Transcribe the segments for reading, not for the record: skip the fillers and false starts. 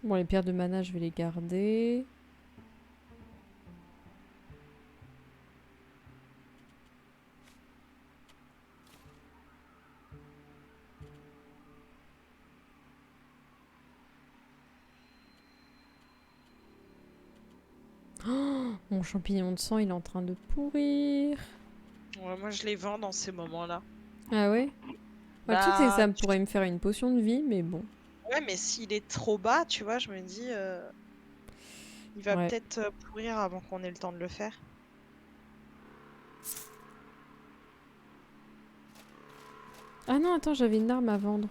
Bon, les pierres de mana, je vais les garder. Oh, mon champignon de sang, il est en train de pourrir. Ouais, moi, je les vends dans ces moments-là. Ah ouais? Le truc, c'est que Bah, ça pourrait me faire une potion de vie, mais bon. ouais, mais s'il est trop bas, tu vois, je me dis, il va Ouais. peut-être pourrir avant qu'on ait le temps de le faire. Ah non, attends, j'avais une arme à vendre.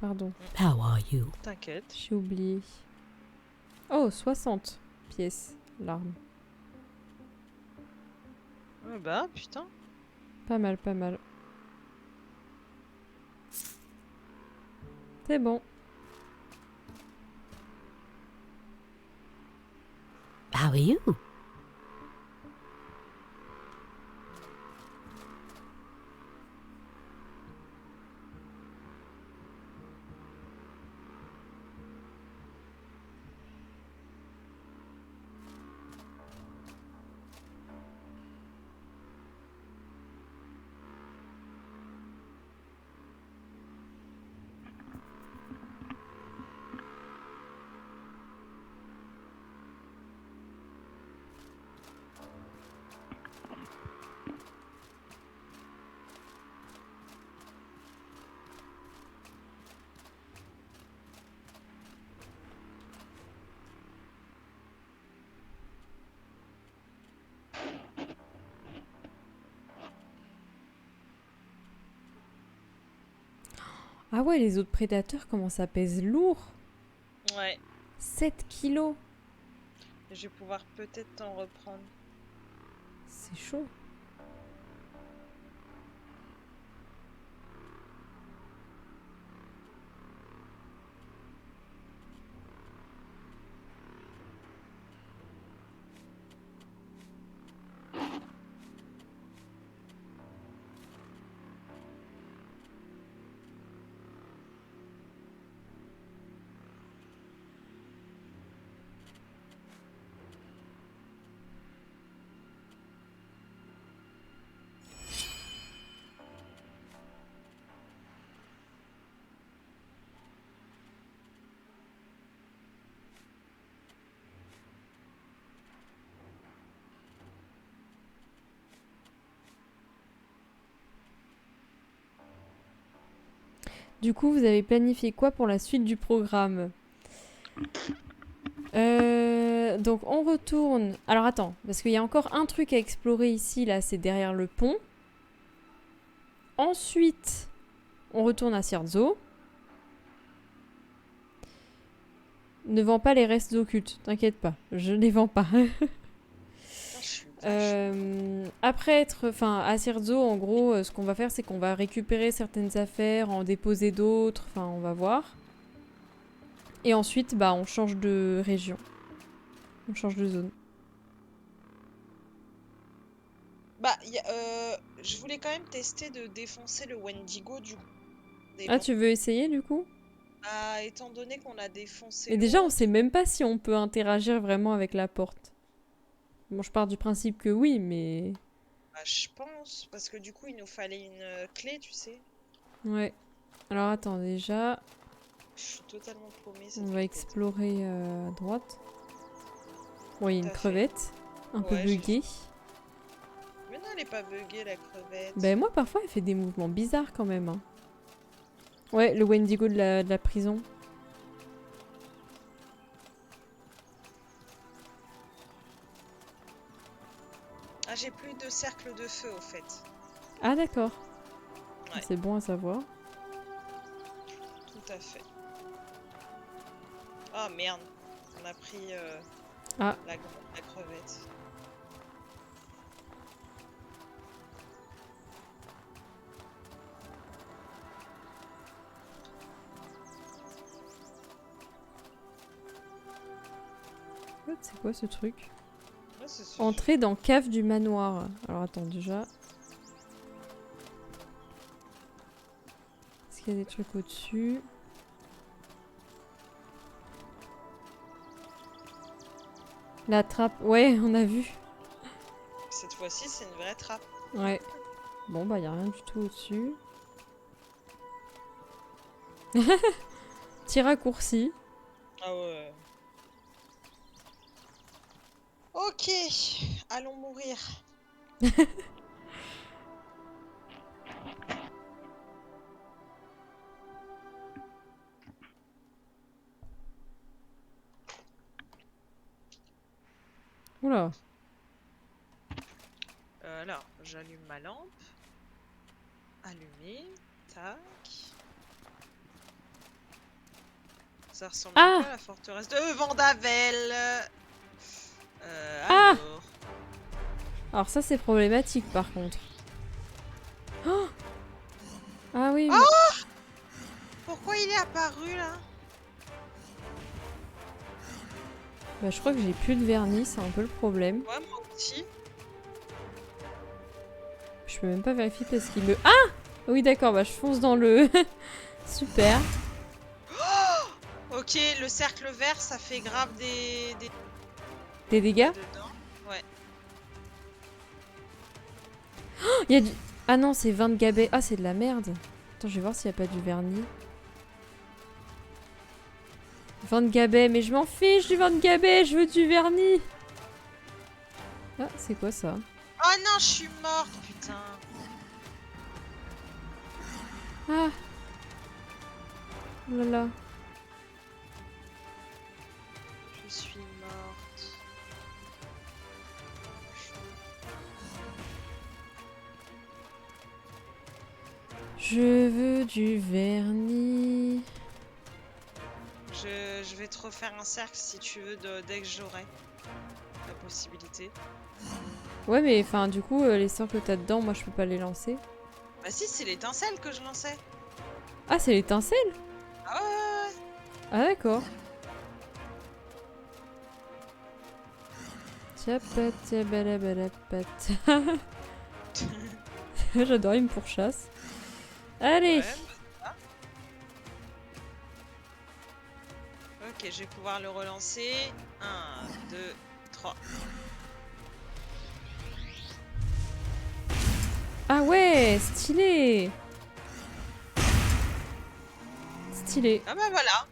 Pardon, How are you? T'inquiète. j'ai oublié. Oh, 60 pièces, l'arme. Ouais, bah, putain. Pas mal, pas mal. C'est bon. How are you? Ah ouais, les autres prédateurs, comment ça pèse lourd. Ouais. 7 kilos. Je vais pouvoir peut-être t'en reprendre. C'est chaud. Du coup, vous avez planifié quoi pour la suite du programme? Donc on retourne. Alors attends, parce qu'il y a encore un truc à explorer ici, là, c'est derrière le pont. Ensuite, on retourne à Sierzo. Ne vends pas les restes occultes, t'inquiète pas, je ne les vends pas. Putain, je suis vachement... Après être, enfin, à Sierzo, en gros, ce qu'on va faire, c'est qu'on va récupérer certaines affaires, en déposer d'autres, enfin, on va voir. Et ensuite, bah, on change de région. On change de zone. Bah, je voulais quand même tester de défoncer le Wendigo, du coup. Mais Ah, bon, tu veux essayer, du coup? bah, étant donné qu'on a défoncé Mais déjà, on sait l'autre, même pas si on peut interagir vraiment avec la porte. Bon, je pars du principe que oui, mais... bah, je pense, parce que du coup, il nous fallait une clé, tu sais. Ouais. Alors, attends, déjà, Je suis totalement paumée, on cette va clé-bête. explorer à droite. Bon, il y a Tout une à fait. crevette, un peu Ouais, j'ai vu. buggée. Mais non, elle est pas buggée, la crevette. Ben, moi, parfois, elle fait des mouvements bizarres quand même. Hein. Ouais, le Wendigo de la prison. Ah, j'ai plus de cercle de feu, au fait. Ah, d'accord. Ouais, C'est bon à savoir. tout à fait. Ah, merde. On a pris Ah, la crevette. c'est quoi ce truc? Ouais, c'est Entrer dans cave du manoir. Alors, attends, déjà... Est-ce qu'il y a des trucs au-dessus? La trappe, ouais, on a vu. Cette fois-ci, c'est une vraie trappe. Ouais. Bon, bah, y a rien du tout au-dessus. Petit raccourci. Ah ouais. Ok, allons mourir. Oula. Alors, j'allume ma lampe. Allumée. Tac. Ça ressemble Ah un peu à la forteresse de Vendavel. Ah Alors. Alors ça, c'est problématique, par contre. Oh ah oui, Ah mais- Pourquoi il est apparu là? bah, je crois que j'ai plus de vernis, c'est un peu le problème. Ouais, moi aussi. Je peux même pas vérifier parce qu'il me... Ah oui, d'accord, bah je fonce dans le... Super. Ok, le cercle vert, ça fait grave Des dégâts? dedans. Ouais. Il y a du... Ah non, c'est 20 gabets. Ah, c'est de la merde. Attends, je vais voir s'il n'y a pas du vernis. 20 gabets, mais je m'en fiche du 20 gabets, je veux du vernis. Ah, c'est quoi ça? Oh non, je suis morte, putain. Ah. Oh là là. Je suis morte. Je veux du vernis. Je vais te refaire un cercle si tu veux dès que j'aurai la possibilité. Ouais, mais enfin, du coup, les sorts que t'as dedans, moi, je peux pas les lancer. Bah si, c'est l'étincelle que je lançais. Ah, c'est l'étincelle? Ah ouais. Ah, d'accord. Tchapat, tchabalabalapata. J'adore, il me pourchasse. Allez. Ouais, bah, ça. Ok, je vais pouvoir le relancer. 1, 2, 3. Ah ouais, stylé. Stylé. Ah bah voilà.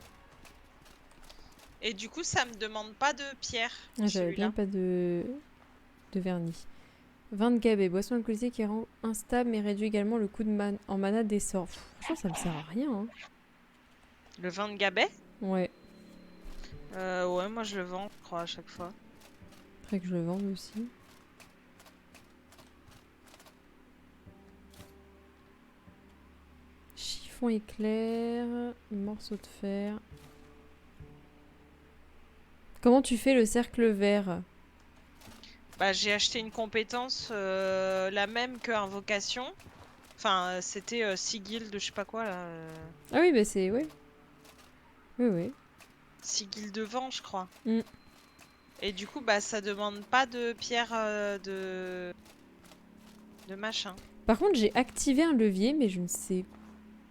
Et du coup, ça me demande pas de pierre. Ah, j'avais bien pas de vernis. 20 gabets, boisson alcoolisée qui rend instable mais réduit également le coût de en mana des sorts. Pff, franchement, ça me sert à rien. Hein. Le vin de gabet? Ouais, Ouais, moi je le vends, je crois, à chaque fois. faudrait que je le vende aussi. Chiffon éclair, morceau de fer. Comment tu fais le cercle vert? Bah, j'ai acheté une compétence la même que invocation. Enfin, c'était Sigil de je sais pas quoi là. Ah oui, bah c'est... Ouais. Oui, oui. Sigil de vent, je crois. Mm. Et du coup, bah, ça demande pas de pierre de machin. Par contre, j'ai activé un levier, mais je ne sais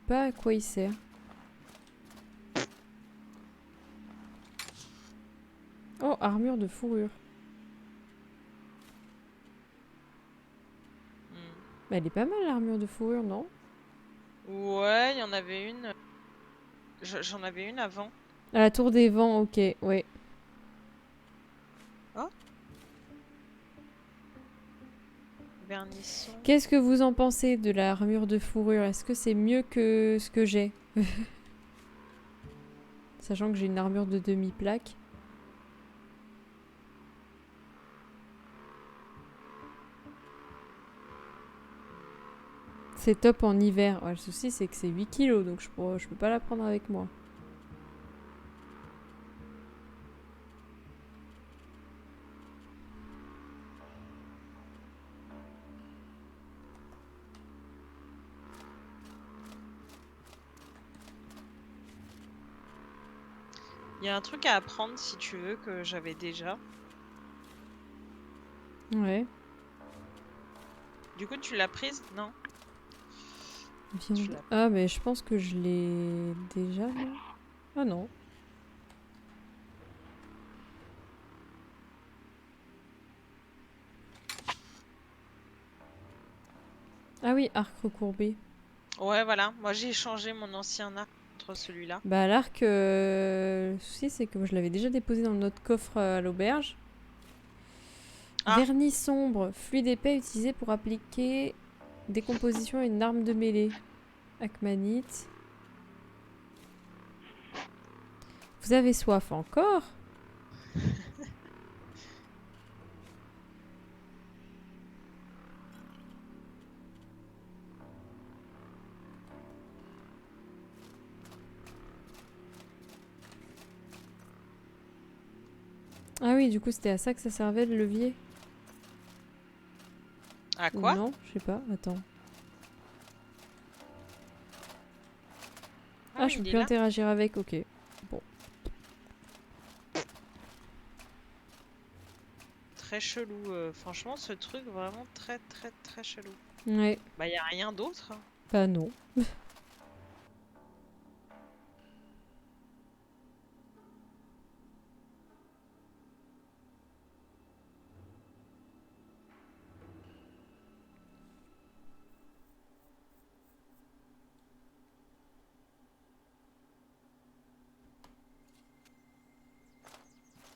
pas à quoi il sert. Oh, armure de fourrure. Bah, elle est pas mal l'armure de fourrure, non? Ouais, il y en avait une. J'en avais une avant. À la tour des vents, ok, ouais. Oh. Vernisson. Qu'est-ce que vous en pensez de la armure de fourrure? Est-ce que c'est mieux que ce que j'ai? Sachant que j'ai une armure de demi-plaque. C'est top en hiver. Ouais, le souci, c'est que c'est 8 kilos, donc je peux pas la prendre avec moi. Il y a un truc à apprendre si tu veux que j'avais déjà. Ouais. Du coup, tu l'as prise? Non. Viande. Ah, mais je pense que je l'ai déjà, là. Ah non. Ah oui, arc recourbé. Ouais, voilà. Moi, j'ai échangé mon ancien arc contre celui-là. Bah l'arc, le souci c'est que je l'avais déjà déposé dans notre coffre à l'auberge. Ah. Vernis sombre, fluide épais utilisé pour appliquer décomposition à une arme de mêlée. Akmanite. Vous avez soif encore? Ah oui, du coup c'était à ça que ça servait le levier. À Ou quoi? non, je sais pas, attends. Ah, oui, je peux il est plus là. interagir avec, ok. Très chelou. Franchement, ce truc, vraiment très, très, très chelou. Ouais, Bah, y a rien d'autre. bah non.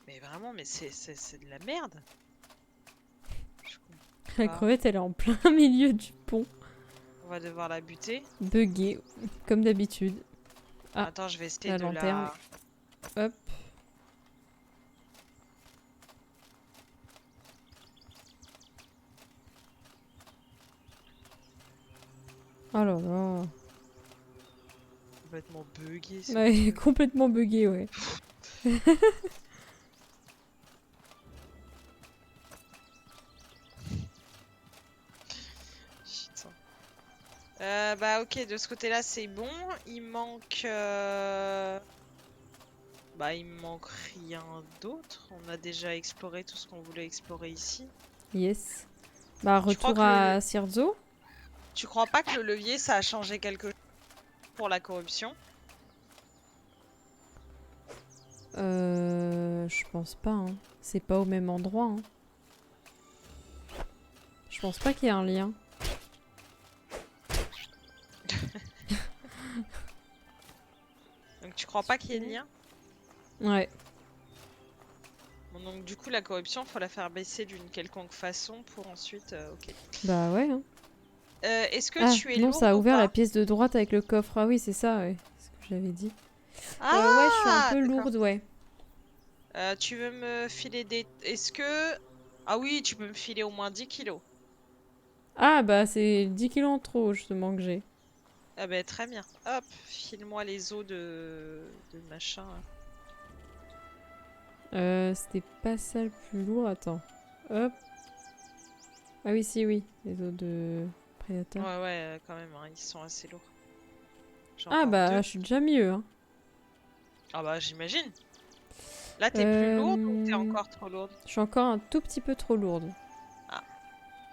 Mais vraiment, mais c'est de la merde. Je comprends La pas. crevette elle est en plein milieu du pont. On va devoir la buter. Buggée, comme d'habitude. Ah, Attends, je vais essayer la de lanterne. Hop. Oh là là. complètement buggé. ce Ouais, truc. complètement buggée, ouais. Putain. Bah ok, de ce côté-là c'est bon. Il manque... Bah il me manque rien d'autre. On a déjà exploré tout ce qu'on voulait explorer ici. Yes. Bah, Tu crois retour que à Sirzo. Tu crois pas que le levier ça a changé quelque chose pour la corruption? Je pense pas, hein. C'est pas au même endroit, hein. Je pense pas qu'il y ait un lien. Donc tu crois pas qu'il y ait de lien? Ouais. Bon, donc du coup la corruption faut la faire baisser d'une quelconque façon pour ensuite... ok. Bah ouais, hein. Est-ce que Ah, tu es non, lourde ça a ou ouvert pas? la pièce de droite avec le coffre. Ah oui, c'est ça, ouais. C'est ce que j'avais dit. Ouais, je suis un peu D'accord. lourde, ouais. Tu veux me filer des... Est-ce que... Ah oui, tu peux me filer au moins 10 kilos. Ah, bah c'est 10 kilos en trop, justement, que j'ai. Ah bah très bien. Hop, file-moi les os de machin. Là. C'était pas ça le plus lourd. Attends. Hop. Ah oui, si, oui. Les os de prédateur. Ouais, ouais, quand même, hein, ils sont assez lourds. J'ai Ah encore bah, deux. je suis déjà mieux, hein. Ah bah j'imagine. Là, t'es plus lourde ou t'es encore trop lourde? Je suis encore un tout petit peu trop lourde. Ah.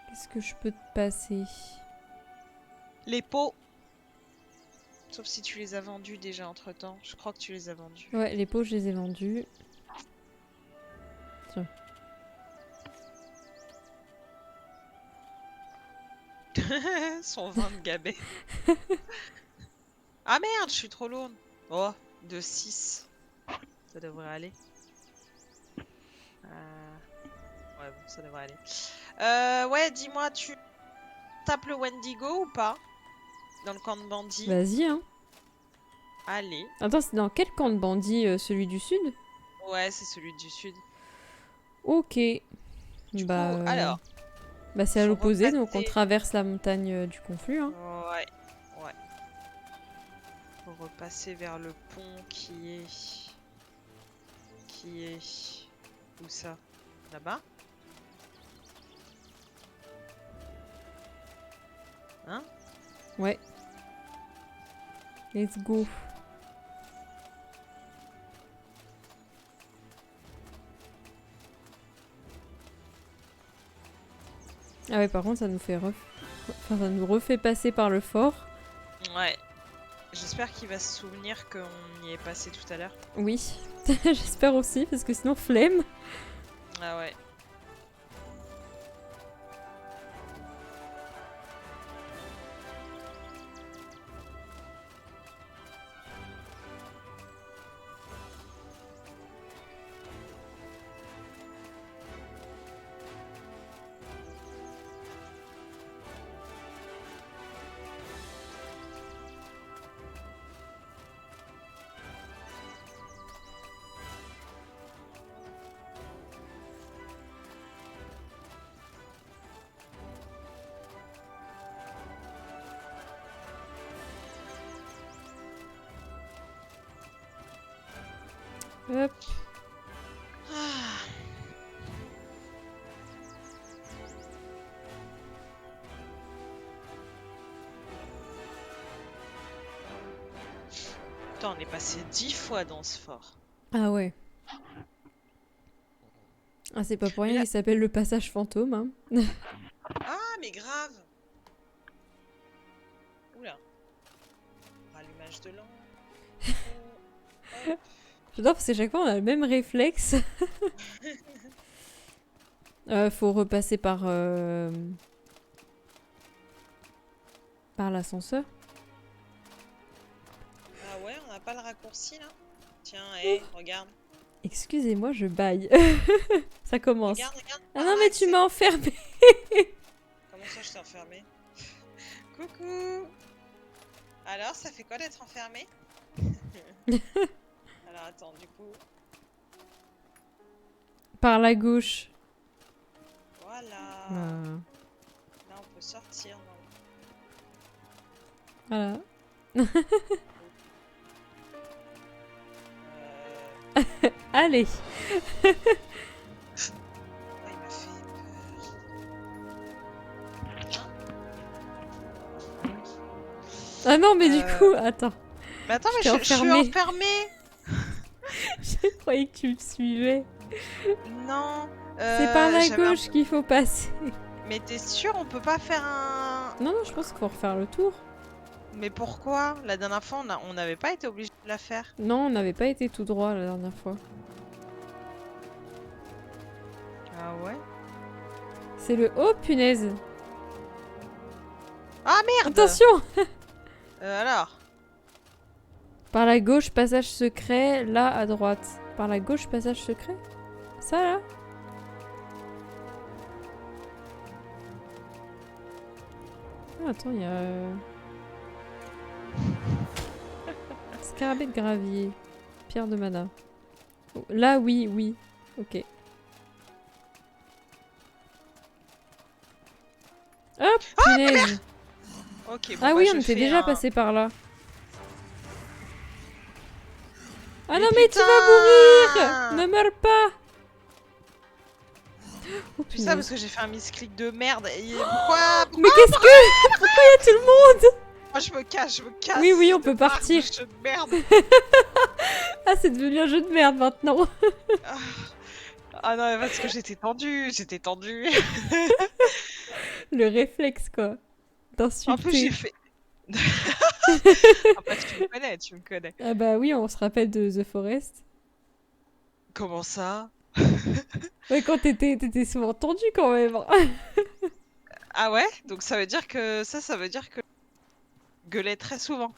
Qu'est-ce que je peux te passer? Les pots. Sauf si tu les as vendus déjà entre-temps. Je crois que tu les as vendus. Ouais, les pots, je les ai vendus. Tiens. 120 de gabet. Ah merde, je suis trop lourde. Oh, de 6. Ça devrait aller. Ouais, bon, ça devrait aller. Ouais, dis-moi, tu tapes le Wendigo ou pas? Dans le camp de bandits? Vas-y, hein. Allez. Attends, c'est dans quel camp de bandits? Celui du sud? Ouais, c'est celui du sud. Ok. Du Bah, coup, alors, bah c'est à faut l'opposé, donc on repasser. traverse la montagne du conflux, hein. Ouais, ouais. Faut repasser vers le pont qui est... Où ça? Là-bas? Hein? Ouais. Let's go. Ah ouais, par contre, ça nous fait enfin, ça nous refait passer par le fort. Ouais. J'espère qu'il va se souvenir qu'on y est passé tout à l'heure. Oui, j'espère aussi, parce que sinon, flemme. Ah ouais. Hop. Ah. Putain, on est passé 10 fois dans ce fort. Ah ouais. Ah, c'est pas pour Mais rien, là- il s'appelle le passage fantôme. Hein. Ah, mais grave. Oula. Rallumage de lampe. Hop. J'adore parce que chaque fois on a le même réflexe. Faut repasser par l'ascenseur. Ah ouais, on n'a pas le raccourci là? Tiens, hé, regarde. Excusez-moi, je baille. Ça commence. Regarde, regarde. Ah par non, là, mais tu c'est- m'as enfermé. Comment ça, je t'ai enfermé? Coucou. Alors, ça fait quoi d'être enfermé? Alors, attends, du coup, Par la gauche. voilà. Ah, Là, on peut sortir. Non. voilà. Allez. Oh, il m'a fait peur. Ah non, mais du Euh. coup, attends. Mais attends, mais Je t'ai je suis enfermée. enfermée. Je croyais que tu me suivais. Non. C'est par la j'avais un- gauche qu'il faut passer. Mais t'es sûr, on peut pas faire un... Non, non, je pense qu'il faut refaire le tour. Mais pourquoi? La dernière fois, on n'avait pas été obligé de la faire. Non, on n'avait pas été tout droit la dernière fois. Ah ouais? C'est le... Oh, punaise. Ah merde! Attention. Alors? Par la gauche, passage secret, là, à droite. Par la gauche, passage secret? Ça, là? Ah, attends, il y a... Scarabée de gravier. Pierre de mana. Oh, là, oui, oui. Ok. Hop, punaise. Ok, bon, Ah bah, oui, je on était fais déjà un- passé par là. Ah Mais non, mais tu vas putain mourir! Ne meurs pas! Oh, Tout ça punaise. parce que j'ai fait un misclick de merde. Et pourquoi? Mais qu'est-ce que... Pourquoi il y a tout le monde? Moi, je me cache, Oui, oui, on de peut marre partir. de jeu de merde. Ah, c'est devenu un jeu de merde maintenant. Ah non, mais parce que j'étais tendue. Le réflexe, quoi. En plus, j'ai D'insulter. fait... Ah bah, tu me connais. Ah bah oui, on se rappelle de The Forest. Comment ça? Ouais, quand t'étais souvent tendu quand même. Ah ouais? Donc ça veut dire que... Ça veut dire que... Gueulait très souvent.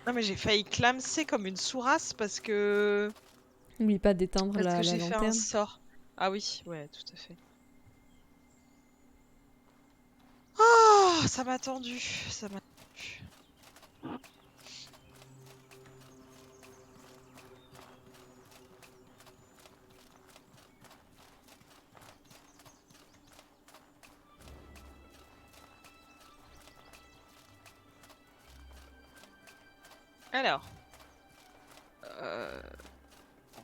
Non mais j'ai failli clamser comme une sourasse parce que... N'oublie pas d'éteindre Parce que la j'ai fait un lanterne. sort. Ah oui, ouais, tout à fait. Oh, ça m'a tendu. Ça m'a tendu. Alors.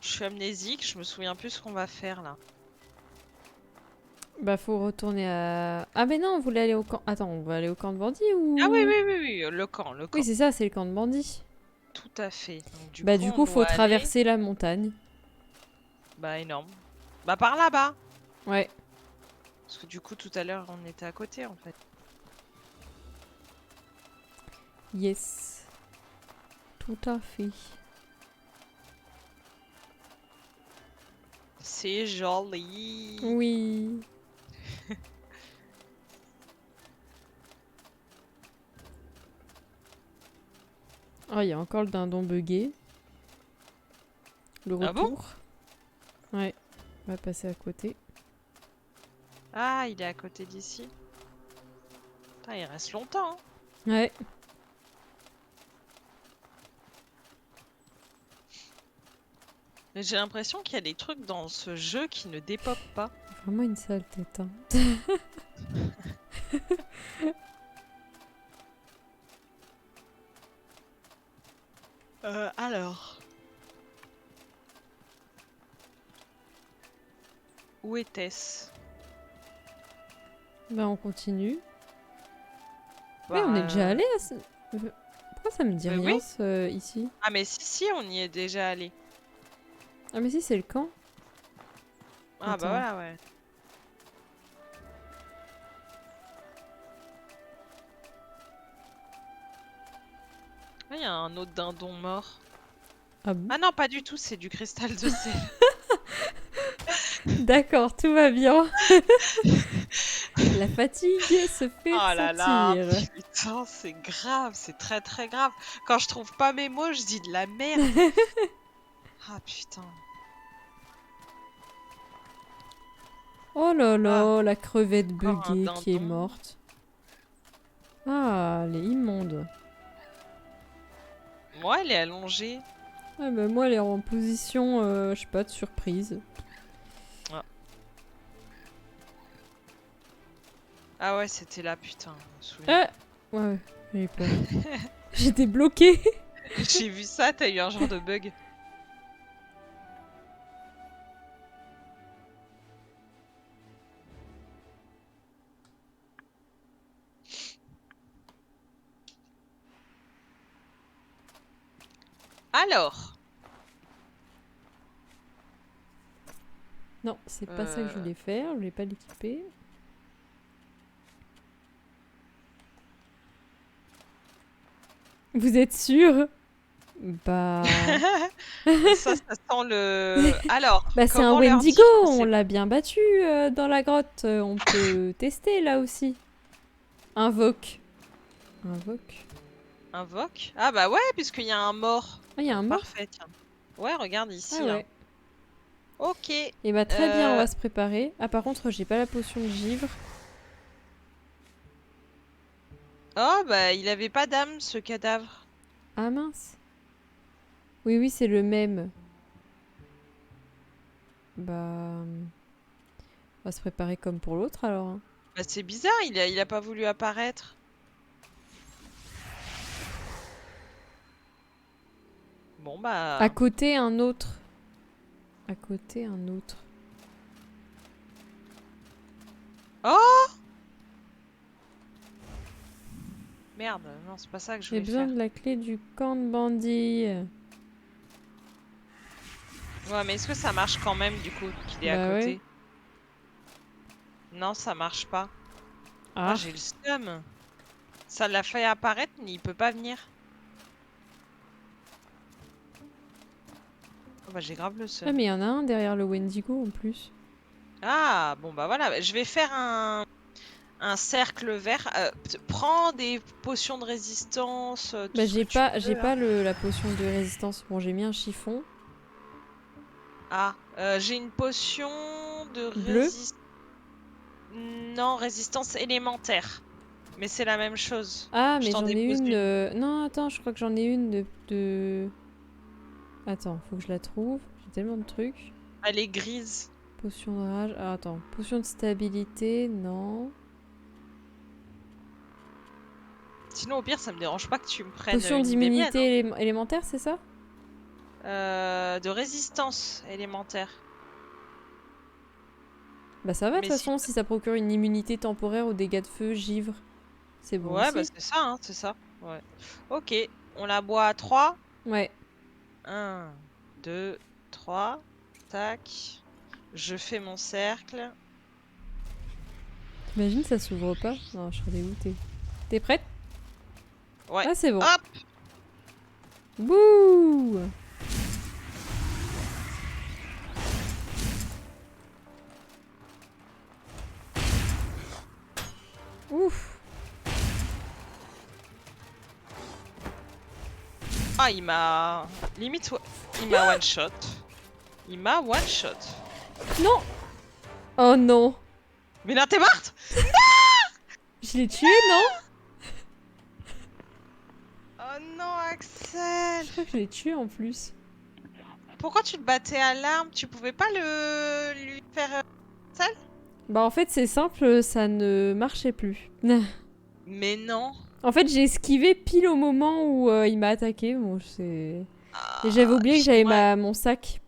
Je suis amnésique, je me souviens plus ce qu'on va faire là. Bah faut retourner à... Ah mais non, on voulait aller au camp... Attends, on va aller au camp de bandits ou... Ah oui, le camp, le camp. Oui, c'est ça, c'est le camp de bandits. Tout à fait. Donc, du Bah coup, du on coup, faut doit aller- traverser la montagne. Bah énorme. Bah par là-bas. Ouais. Parce que du coup, tout à l'heure, on était à côté en fait. Yes. Tout à fait. C'est joli. Oui. Oh, il y a encore le dindon buggé. Le Ah bon retour. Ouais. On va passer à côté. Ah, il est à côté d'ici. Putain, il reste longtemps. Hein. Ouais. Mais j'ai l'impression qu'il y a des trucs dans ce jeu qui ne dépopent pas. Vraiment une sale tête. Hein. Alors. Où était-ce? Bah on continue. Bah, Ouais, on est déjà allé à ce... Pourquoi ça me dit Mais rien oui. ici? Ah mais si, on y est déjà allé. Ah mais si, c'est le camp. Ah Attends. bah voilà, ouais. Ah, il y a un autre dindon mort. Ah bon? Ah non, pas du tout, c'est du cristal de sel. D'accord, tout va bien. La fatigue se fait Oh là là, ressentir. putain, c'est grave, c'est très très grave. Quand je trouve pas mes mots, je dis de la merde. Ah putain. Oh là Ah, là, la crevette encore un buggée qui est dindon. morte. Ah, elle est immonde. Moi, elle est allongée. Ah bah moi, elle est en position, je sais pas, de surprise. Ah ouais, c'était là, putain. Je me souviens. Ah ouais, j'ai eu peur. J'étais bloquée. J'ai vu ça, t'as eu un genre de bug. Alors, Non, c'est pas ça que je voulais faire. Je voulais pas l'équiper. Vous êtes sûr? Bah... ça sent le... Alors, Bah c'est un comment leur Wendigo, dire? on l'a bien battu dans la grotte. On peut tester là aussi. Invoque. Invoque. Invoque? Ah bah ouais, puisqu'il y a un mort. Ah, il y a un mort? Parfait, tiens. Ouais, regarde ici. Ah ouais. Ok. Et bah très bien, on Euh, va se préparer. Ah par contre, j'ai pas la potion de givre. Oh bah il avait pas d'âme ce cadavre. Ah mince. Oui, oui, c'est le même. Bah... On va se préparer comme pour l'autre alors. Hein. Bah c'est bizarre, il a pas voulu apparaître. Bon bah... À côté, un autre. À côté, un autre. Oh! Merde, non c'est pas ça que je J'ai voulais besoin faire. de la clé du camp de bandits. Ouais mais est-ce que ça marche quand même du coup qu'il est à Bah côté? ouais. Non ça marche pas. Ah Ah. j'ai le seum. Ça l'a fait apparaître mais il peut pas venir. Oh bah j'ai grave le Ah seum. mais il y en a un derrière le Wendigo en plus. Ah bon bah voilà, je vais faire un cercle vert. Prends des potions de résistance, tout Bah ce que tu j'ai veux là. pas la potion de résistance. Bon j'ai mis un chiffon. Ah, j'ai une potion de Bleu. Non, résistance élémentaire. Mais c'est la même chose. Ah Je mais t'en j'en ai dépose une... une. Non attends, je crois que j'en ai une de... Attends, faut que je la trouve. J'ai tellement de trucs. Elle est grise. Potion de rage. Ah, attends. Potion de stabilité, non. Sinon, au pire, ça me dérange pas que tu me prennes Potion une des miennes. d'immunité élémentaire, c'est ça? De résistance élémentaire. Bah ça va, de toute Mais si... façon, si ça procure une immunité temporaire aux dégâts de feu, givre. C'est bon Ouais, bah aussi. c'est ça, hein, c'est ça. Ouais. Ok, on la boit à 3. Ouais. 1, 2, 3. Tac. Je fais mon cercle. T'imagines, ça s'ouvre pas? Non, je serais dégoûtée. T'es prête? Ouais. Ah, c'est bon. Hop! Bouh! Ouf! Ah, il m'a... Limite, il m'a one shot. Il m'a one shot. Non! Oh non! Mais là, t'es morte! Je l'ai tué, non? Oh non, Axel! Je crois que je l'ai tué en plus. Pourquoi tu te battais à l'arme? Tu pouvais pas lui faire seul? Bah en fait, c'est simple, ça ne marchait plus. Mais non. En fait, j'ai esquivé pile au moment où il m'a attaqué. Bon, c'est... Et j'avais Ah, oublié que j'avais mon sac.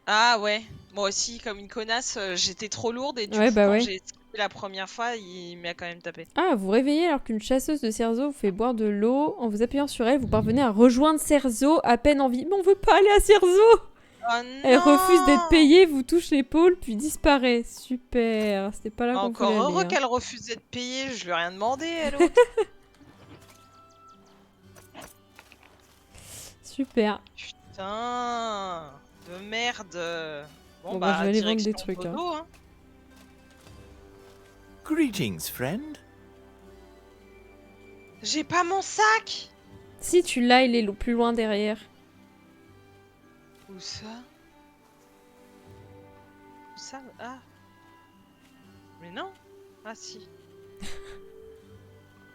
Ah ouais, moi aussi, comme une connasse, j'étais trop lourde et du Ouais, coup, bah quand ouais. j'ai esquivé la première fois, il m'a quand même tapé. Ah, vous réveillez alors qu'une chasseuse de cerzeaux vous fait boire de l'eau. En vous appuyant sur elle, vous parvenez à rejoindre Cerzeau à peine en vie. Mais on veut pas aller à Cerzeau! Oh Elle refuse d'être non! payée, vous touche l'épaule, puis disparaît. Super, c'était pas là qu'on voulait Encore aller. heureux Hein. qu'elle refuse d'être payée, je lui ai rien demandé, à l'autre. Super. Putain, de merde. Bon Bon bah je bah, vais aller vendre des direction trucs. Hein. dodo, hein. Greetings, friend. J'ai pas mon sac! Si tu l'as, il est plus loin derrière. Où ça? Où ça? Ah. Mais non. Ah si.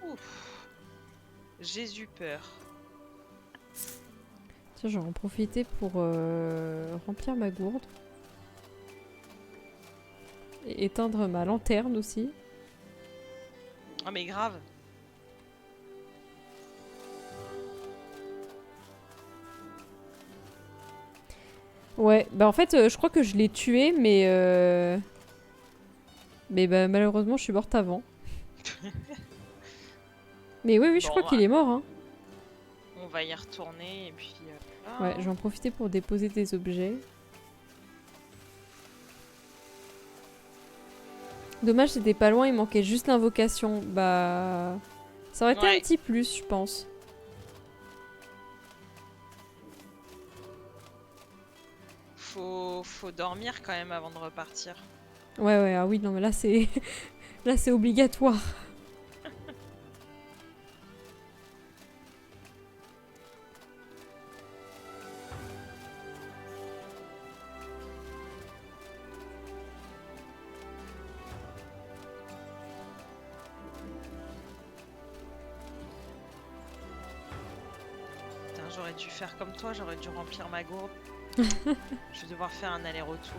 Ouf. J'ai eu peur. Tiens, je vais en profiter pour remplir ma gourde. Et éteindre ma lanterne aussi. Ah mais grave. Ouais, bah en fait, je crois que je l'ai tué, mais bah, malheureusement, je suis morte avant. Mais oui, je Bon, crois qu'il est mort. Hein. on va y retourner et puis... Ouais, je vais en profiter pour déposer des objets. Dommage, c'était pas loin, il manquait juste l'invocation. Bah... Ça aurait été un Ouais. petit plus, je pense. Faut dormir quand même avant de repartir. Ouais, ah oui, non, mais là, c'est... là, c'est obligatoire. Putain, j'aurais dû faire comme toi, j'aurais dû remplir ma gourde. Je vais devoir faire un aller-retour.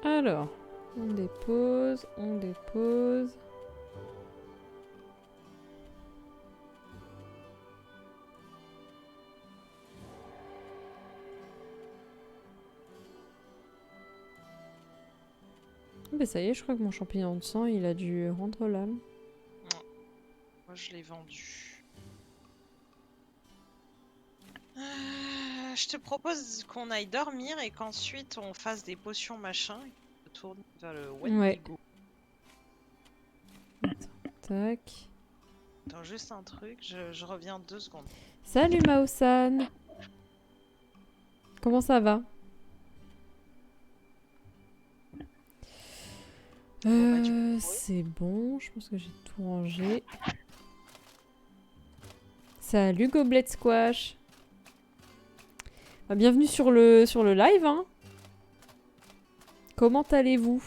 Alors, on dépose, on dépose. Bah ça y est, je crois que mon champignon de sang, il a dû rendre l'âme. Moi, je l'ai vendu. Je te propose qu'on aille dormir et qu'ensuite on fasse des potions machin et qu'on retourne vers le Wendigo. Tac. Attends, juste un truc, je reviens 2 secondes. Salut Mao-san. Comment ça va? Bon, bah, du coup, oui. C'est bon, je pense que j'ai tout rangé. Salut Goblet Squash. Bah, bienvenue sur le live. Hein. Comment allez-vous?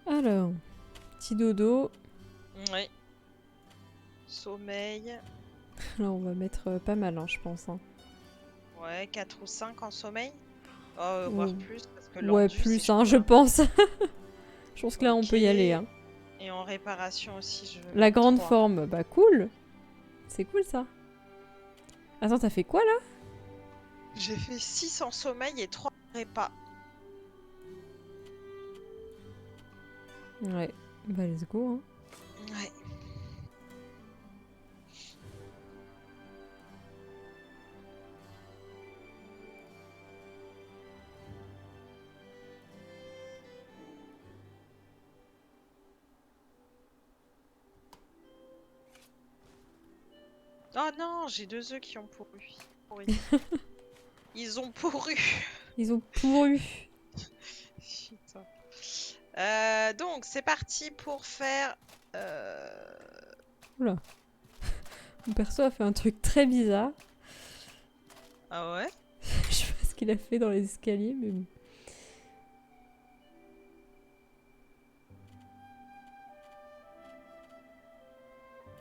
Alors, petit dodo. Oui. Sommeil. Là, on va mettre pas mal, hein, je pense. Hein. Ouais, 4 ou 5 en sommeil. Oh, voire Oh. plus, parce que Ouais, l'endu, plus, c'est hein, je chaud, hein. pense. Je pense que là, on peut y Ok. aller. Hein. Et en réparation aussi, je veux La mettre grande 3. forme, bah cool. C'est cool ça. Attends, t'as fait quoi là? J'ai fait 6 en sommeil et 3 en répa. Ouais, bah let's go. Hein. Ouais. Oh non, j'ai 2 œufs qui ont pourri. Ils ont pourru. Ils ont pourru. Putain. Donc, c'est parti pour faire... Oula. Mon perso a fait un truc très bizarre. Ah ouais? Je sais pas ce qu'il a fait dans les escaliers, mais bon.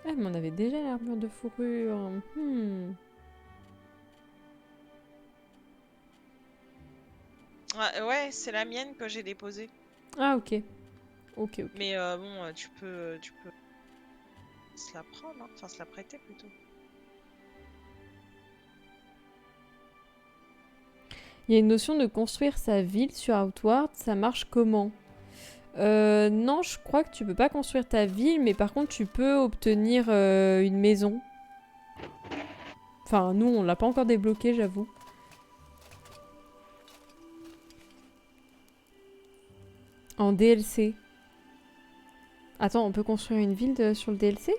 Ah, mais on avait déjà l'armure de fourrure. Ouais, c'est la mienne que j'ai déposée. Ah, ok. Ok. Mais bon, tu peux se la prendre, hein. Enfin se la prêter plutôt. Il y a une notion de construire sa ville sur Outward, ça marche comment? Non, je crois que tu peux pas construire ta ville, mais par contre tu peux obtenir une maison. Enfin, nous, on l'a pas encore débloqué, j'avoue. En DLC. Attends, on peut construire une ville sur le DLC?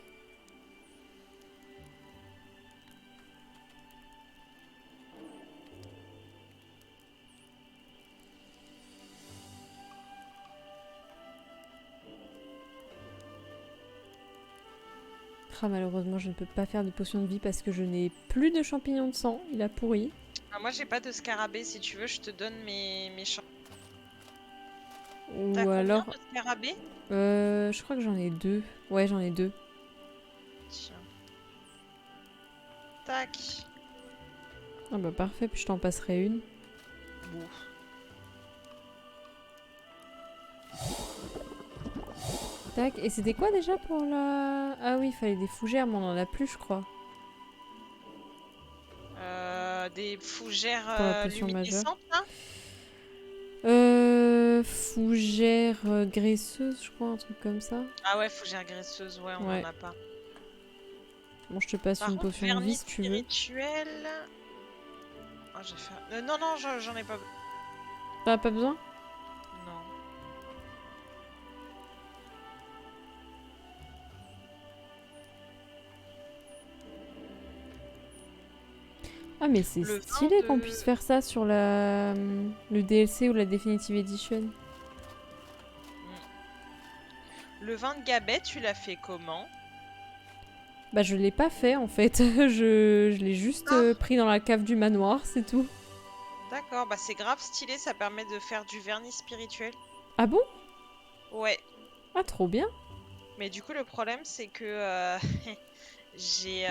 Ah, malheureusement, je ne peux pas faire de potion de vie parce que je n'ai plus de champignons de sang. Il a pourri. Ah, moi j'ai pas de scarabée, si tu veux, je te donne mes champs. Ou T'as combien alors... de scarabées? Je crois que j'en ai 2. Ouais, j'en ai 2. Tiens. Tac. Ah bah parfait, puis je t'en passerai une. Bon. Tac, et c'était quoi déjà pour la... Ah oui, il fallait des fougères, mais on en a plus, je crois. Des fougères Pour la potion majeure. luminescentes, là? Fougères graisseuses, je crois, un truc comme ça. Ah ouais, fougères graisseuses, ouais, on Ouais. en a pas. Bon, je te passe Par une contre, potion de vie vernis si tu veux. spirituel... Ah, j'ai fait... non, non, j'en ai pas... T'en as pas besoin? Non. Ah mais c'est Le stylé vin qu'on de- puisse faire ça sur la... le DLC ou la Definitive Edition. Le vin de Gabet, tu l'as fait comment? Bah je l'ai pas fait en fait, je l'ai juste pris dans la cave du manoir, c'est tout. D'accord, bah c'est grave stylé, ça permet de faire du vernis spirituel. Ah bon? Ouais, Ah trop bien. mais du coup le problème c'est que j'ai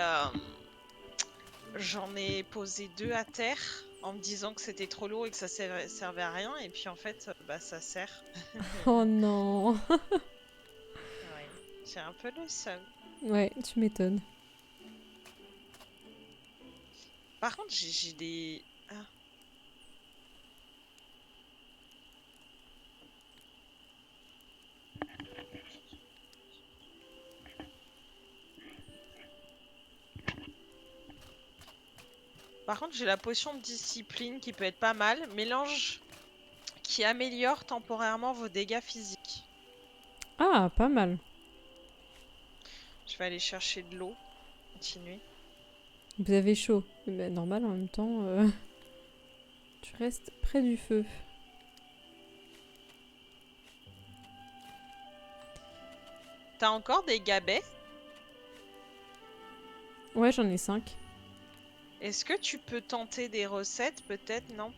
j'en ai posé 2 à terre en me disant que c'était trop lourd et que ça servait à rien, et puis en fait bah ça sert. Oh non. Ouais, j'ai un peu le seum. Ouais, tu m'étonnes. Par contre j'ai des... Ah. Par contre j'ai la potion de discipline qui peut être pas mal. Mélange qui améliore temporairement vos dégâts physiques. Ah, pas mal. Je vais aller chercher de l'eau. Continuer. Vous avez chaud. Bah, normal en même temps. Tu restes près du feu. T'as encore des gabets? Ouais, j'en ai 5. Est-ce que tu peux tenter des recettes, peut-être, non,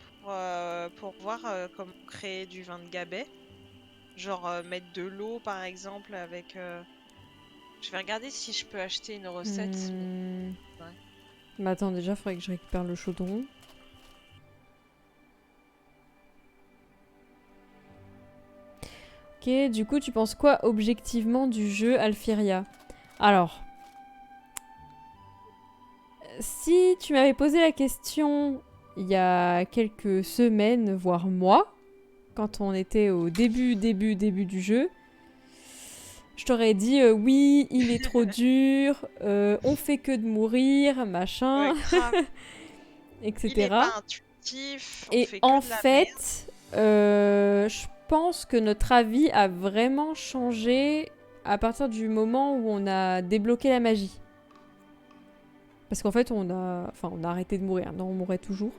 pour voir comment créer du vin de gabet? Genre mettre de l'eau, par exemple, avec... Je vais regarder si je peux acheter une recette. Ouais. Bah attends, déjà, faudrait que je récupère le chaudron. Ok, du coup, tu penses quoi objectivement du jeu Alfiria? Alors, si tu m'avais posé la question il y a quelques semaines, voire mois, quand on était au début du jeu, je t'aurais dit oui, il est trop dur, on fait que de mourir, machin, Ouais, grave. etc. Il est pas intuitif, on Et fait que en de la fait, je pense que notre avis a vraiment changé à partir du moment où on a débloqué la magie. Parce qu'en fait, on a arrêté de mourir. Non, on mourrait toujours.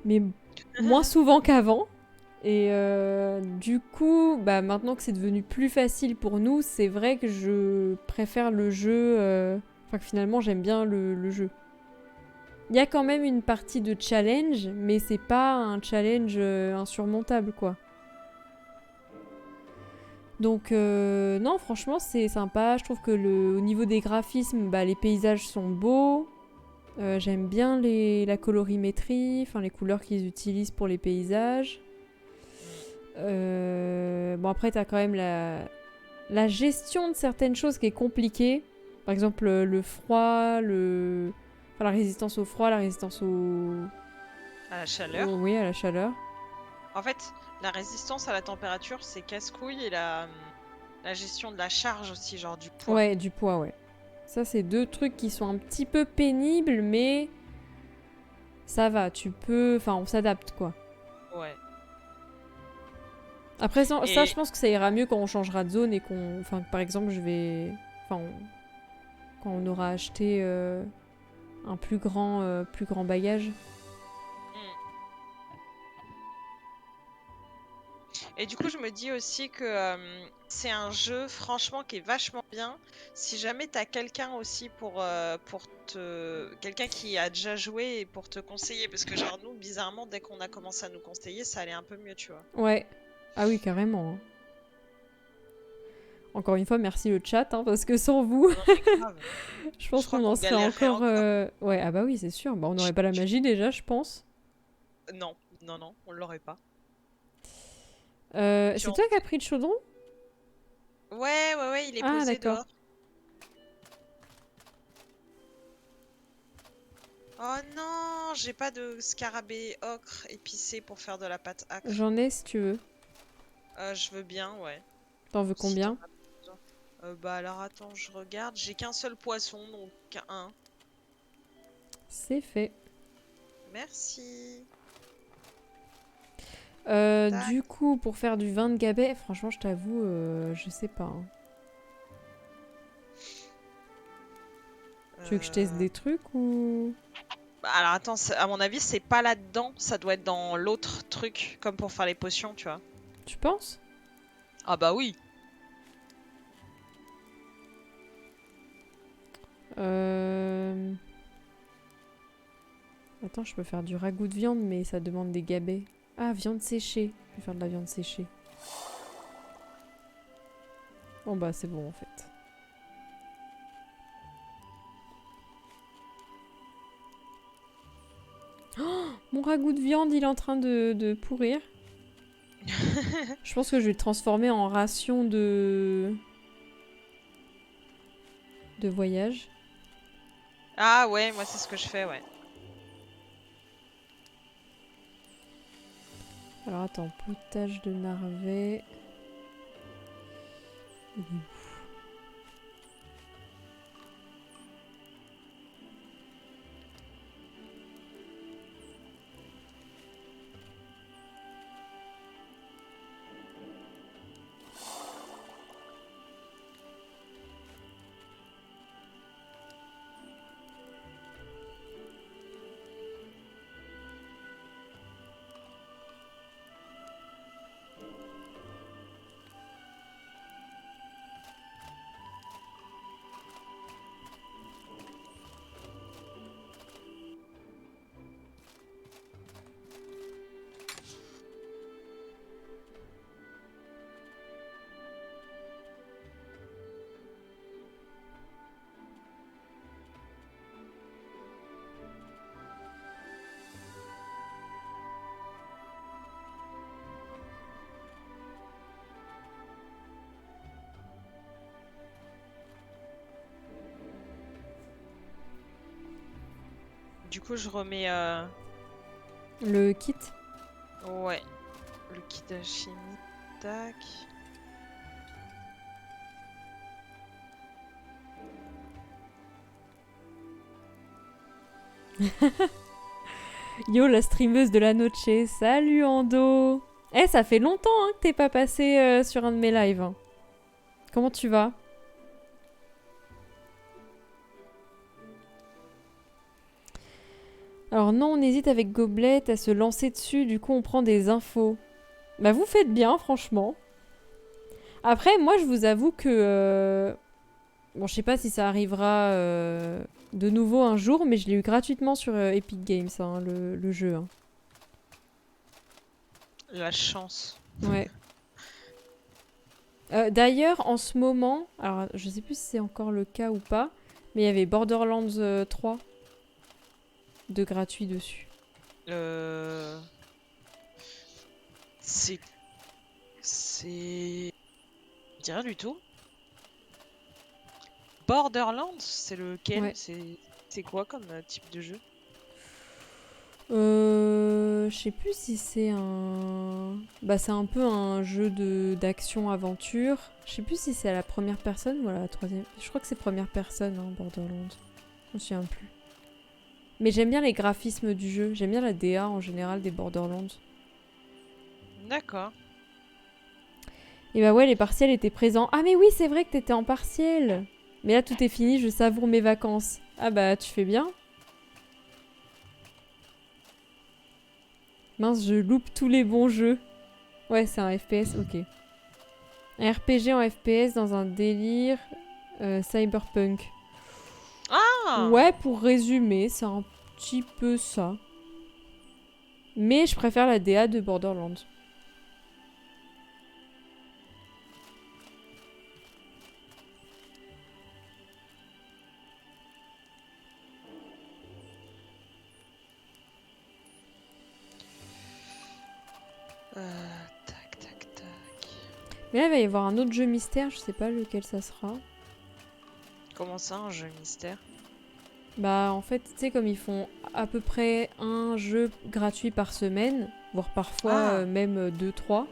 Mais moins souvent qu'avant. Et du coup, bah, maintenant que c'est devenu plus facile pour nous, c'est vrai que je préfère le jeu... Enfin, que finalement, j'aime bien le jeu. Il y a quand même une partie de challenge, mais c'est pas un challenge insurmontable, quoi. Donc, non, franchement, c'est sympa. Je trouve que au niveau des graphismes, bah, les paysages sont beaux. J'aime bien la colorimétrie, enfin les couleurs qu'ils utilisent pour les paysages. Bon, après, t'as quand même la gestion de certaines choses qui est compliquée. Par exemple, le froid, enfin, la résistance au froid, la résistance À la chaleur. Oui, à la chaleur. En fait, la résistance à la température, c'est casse-couille et la gestion de la charge aussi, genre du poids. Ouais, du poids, ouais. Ça, c'est deux trucs qui sont un petit peu pénibles, mais ça va, tu peux... Enfin, on s'adapte, quoi. Ouais. Après, ça, Et- je pense que ça ira mieux quand on changera de zone et qu'on... Enfin, par exemple, je vais... Enfin, quand on aura acheté un plus grand bagage. Et du coup, je me dis aussi que c'est un jeu, franchement, qui est vachement bien. Si jamais t'as quelqu'un aussi pour te... Quelqu'un qui a déjà joué et pour te conseiller. Parce que genre, nous, bizarrement, dès qu'on a commencé à nous conseiller, ça allait un peu mieux, tu vois. Ouais. Ah oui, carrément. Hein. Encore une fois, merci le chat, hein, parce que sans vous, Non, mais grave. je pense crois qu'on en qu'on serait galérerait encore... encore. Ouais, ah bah oui, c'est sûr. Bah, on n'aurait pas la magie déjà, je pense. Non, non, on l'aurait pas. Puis C'est toi qui as pris le chaudron? Ouais, il est Ah, posé d'accord. dehors. Oh non, j'ai pas de scarabée ocre épicé pour faire de la pâte acre. J'en ai si tu veux. Je veux bien, ouais. T'en veux Si combien? t'en as besoin. Bah alors attends, je regarde. J'ai qu'un seul poisson, donc un. C'est fait. Merci. Tac. Du coup, pour faire du vin de Gabet, franchement, je t'avoue, je sais pas. Hein. Tu veux que je teste des trucs ou... Bah, alors attends, à mon avis, c'est pas là-dedans. Ça doit être dans l'autre truc, comme pour faire les potions, tu vois. Tu penses? Ah bah oui. Attends, je peux faire du ragoût de viande, mais ça demande des gabets. Ah, viande séchée. Je vais faire de la viande séchée. Bon bah c'est bon en fait. Oh, mon ragoût de viande, il est en train de pourrir. Je pense que je vais le transformer en ration de voyage. Ah ouais, moi c'est ce que je fais, ouais. Alors attends, potage de narvet. Du coup, je remets... Le kit. Ouais. Le kit d'alchimie. Tac. Yo, la streameuse de la noche. Salut Ando. Eh, ça fait longtemps hein, que t'es pas passé sur un de mes lives. Hein. Comment tu vas? Alors non, on hésite avec Gobelet à se lancer dessus, du coup on prend des infos. Bah vous faites bien, franchement. Après, moi je vous avoue que... Bon, je sais pas si ça arrivera de nouveau un jour, mais je l'ai eu gratuitement sur Epic Games, hein, le jeu. Hein. La chance. Ouais. D'ailleurs, en ce moment, alors je sais plus si c'est encore le cas ou pas, mais il y avait Borderlands 3 de gratuit dessus. C'est C'est... Je dirais du tout. Borderlands, c'est lequel? Ouais. C'est quoi comme type de jeu? Je sais plus si c'est un... Bah c'est un peu un jeu d'action-aventure. Je sais plus si c'est à la première personne ou à la troisième. Je crois que c'est première personne, hein, Borderlands. Je me souviens plus. Mais j'aime bien les graphismes du jeu. J'aime bien la DA en général des Borderlands. D'accord. Et bah ouais, les partiels étaient présents. Ah mais oui, c'est vrai que t'étais en partiel. Mais là, tout est fini, je savoure mes vacances. Ah bah, tu fais bien. Mince, je loupe tous les bons jeux. Ouais, c'est un FPS, ok. Un RPG en FPS dans un délire cyberpunk. Ah! Ouais, pour résumer, c'est un petit peu ça. Mais je préfère la DA de Borderlands. Tac, tac, tac. Mais là, il va y avoir un autre jeu mystère, je sais pas lequel ça sera. Comment ça, un jeu mystère? Bah, en fait, tu sais, comme ils font à peu près un jeu gratuit par semaine, voire parfois Ah. même 2-3,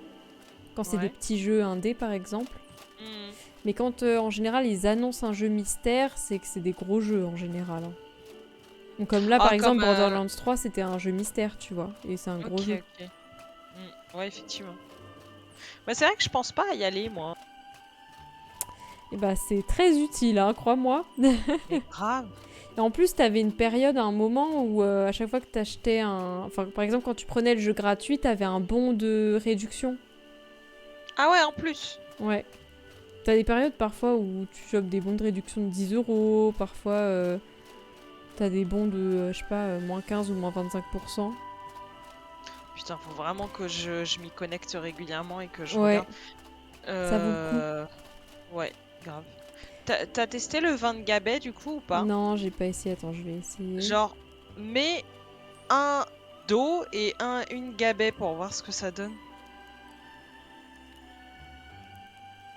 quand c'est des Ouais. petits jeux indés par exemple. Hmm. Mais quand en général ils annoncent un jeu mystère, c'est que c'est des gros jeux en général, hein. Donc, comme là, par exemple, comme... Borderlands 3, c'était un jeu mystère, tu vois, et c'est un gros Ok, jeu. ok. Ouais, effectivement. Bah, c'est vrai que je pense pas à y aller, moi. Et bah, c'est très utile, hein, crois-moi. Mais grave. Et en plus, t'avais une période, un moment où à chaque fois que t'achetais un... Enfin, par exemple, quand tu prenais le jeu gratuit, t'avais un bon de réduction. Ah ouais, en plus. Ouais. T'as des périodes parfois où tu chopes des bons de réduction de 10 €, parfois t'as des bons de, je sais pas, moins 15 ou moins 25%. Putain, faut vraiment que je m'y connecte régulièrement et que je Ouais, regarde. ça vaut le Ouais, grave. T'as testé le 20 gabet du coup ou pas? Non, j'ai pas essayé, attends, je vais essayer. Genre, mets un dos et une gabet pour voir ce que ça donne.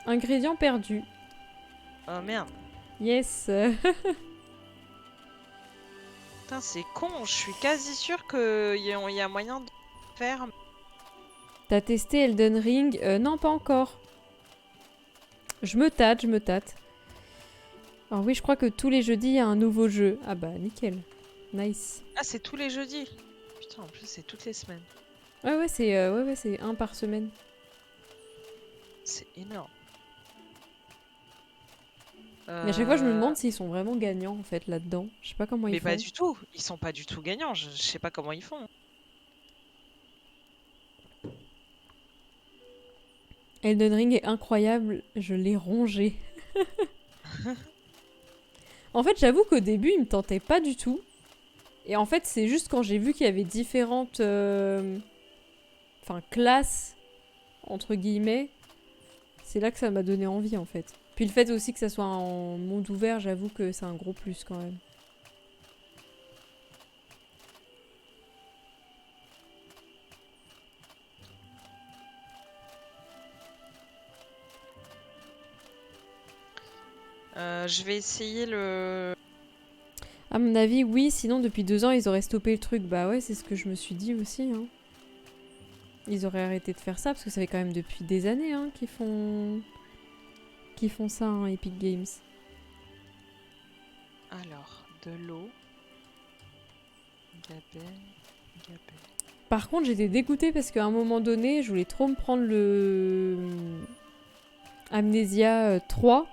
Ingrédient perdu. Oh merde. Yes. Putain, c'est con. Je suis quasi sûre qu'il y a moyen de faire. T'as testé Elden Ring? Non, pas encore. Je me tâte. Alors oui, je crois que tous les jeudis, il y a un nouveau jeu. Ah bah, nickel. Nice. Ah, c'est tous les jeudis. Putain, en plus, c'est toutes les semaines. Ouais, c'est un par semaine. C'est énorme. Mais à chaque fois, je me demande s'ils sont vraiment gagnants, en fait, là-dedans. Je sais pas comment ils Mais font. pas du tout. Ils sont pas du tout gagnants. Je sais pas comment ils font. Elden Ring est incroyable, je l'ai rongé. En fait, j'avoue qu'au début, il me tentait pas du tout. Et en fait, c'est juste quand j'ai vu qu'il y avait différentes classes, entre guillemets, c'est là que ça m'a donné envie, en fait. Puis le fait aussi que ça soit en monde ouvert, j'avoue que c'est un gros plus, quand même. Je vais essayer le... À mon avis, oui, sinon depuis 2 ans, ils auraient stoppé le truc. Bah ouais, c'est ce que je me suis dit aussi, hein. Ils auraient arrêté de faire ça, parce que ça fait quand même depuis des années, hein, qu'ils font ça, hein, Epic Games. Alors, de l'eau. Gabet. Par contre, j'étais dégoûtée parce qu'à un moment donné, je voulais trop me prendre le Amnesia 3.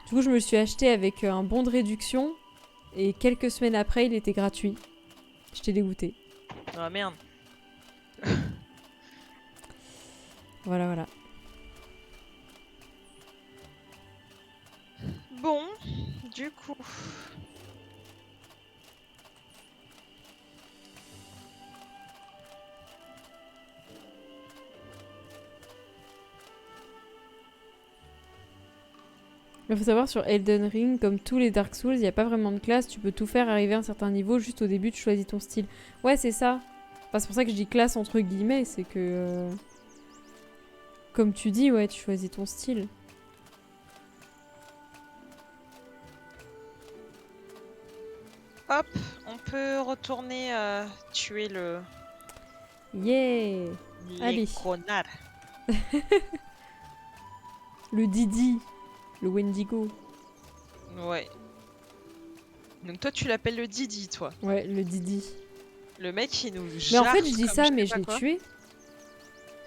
Du coup, je me le suis acheté avec un bon de réduction et quelques semaines après, il était gratuit. J'étais dégoûtée. Oh merde. Voilà. Bon, du coup... Il faut savoir sur Elden Ring, comme tous les Dark Souls, il n'y a pas vraiment de classe. Tu peux tout faire arriver à un certain niveau. Juste au début, tu choisis ton style. Ouais, c'est ça. Enfin, c'est pour ça que je dis classe entre guillemets. C'est que Comme tu dis, ouais, tu choisis ton style. Hop, on peut retourner tuer Yeah! Allez. les connards. Le Didi. Le Wendigo. Ouais. Donc toi, tu l'appelles le Didi, toi. Ouais, le Didi. Le mec, il nous Mais en fait, jarre je dis comme ça, sais mais pas je l'ai quoi. tué.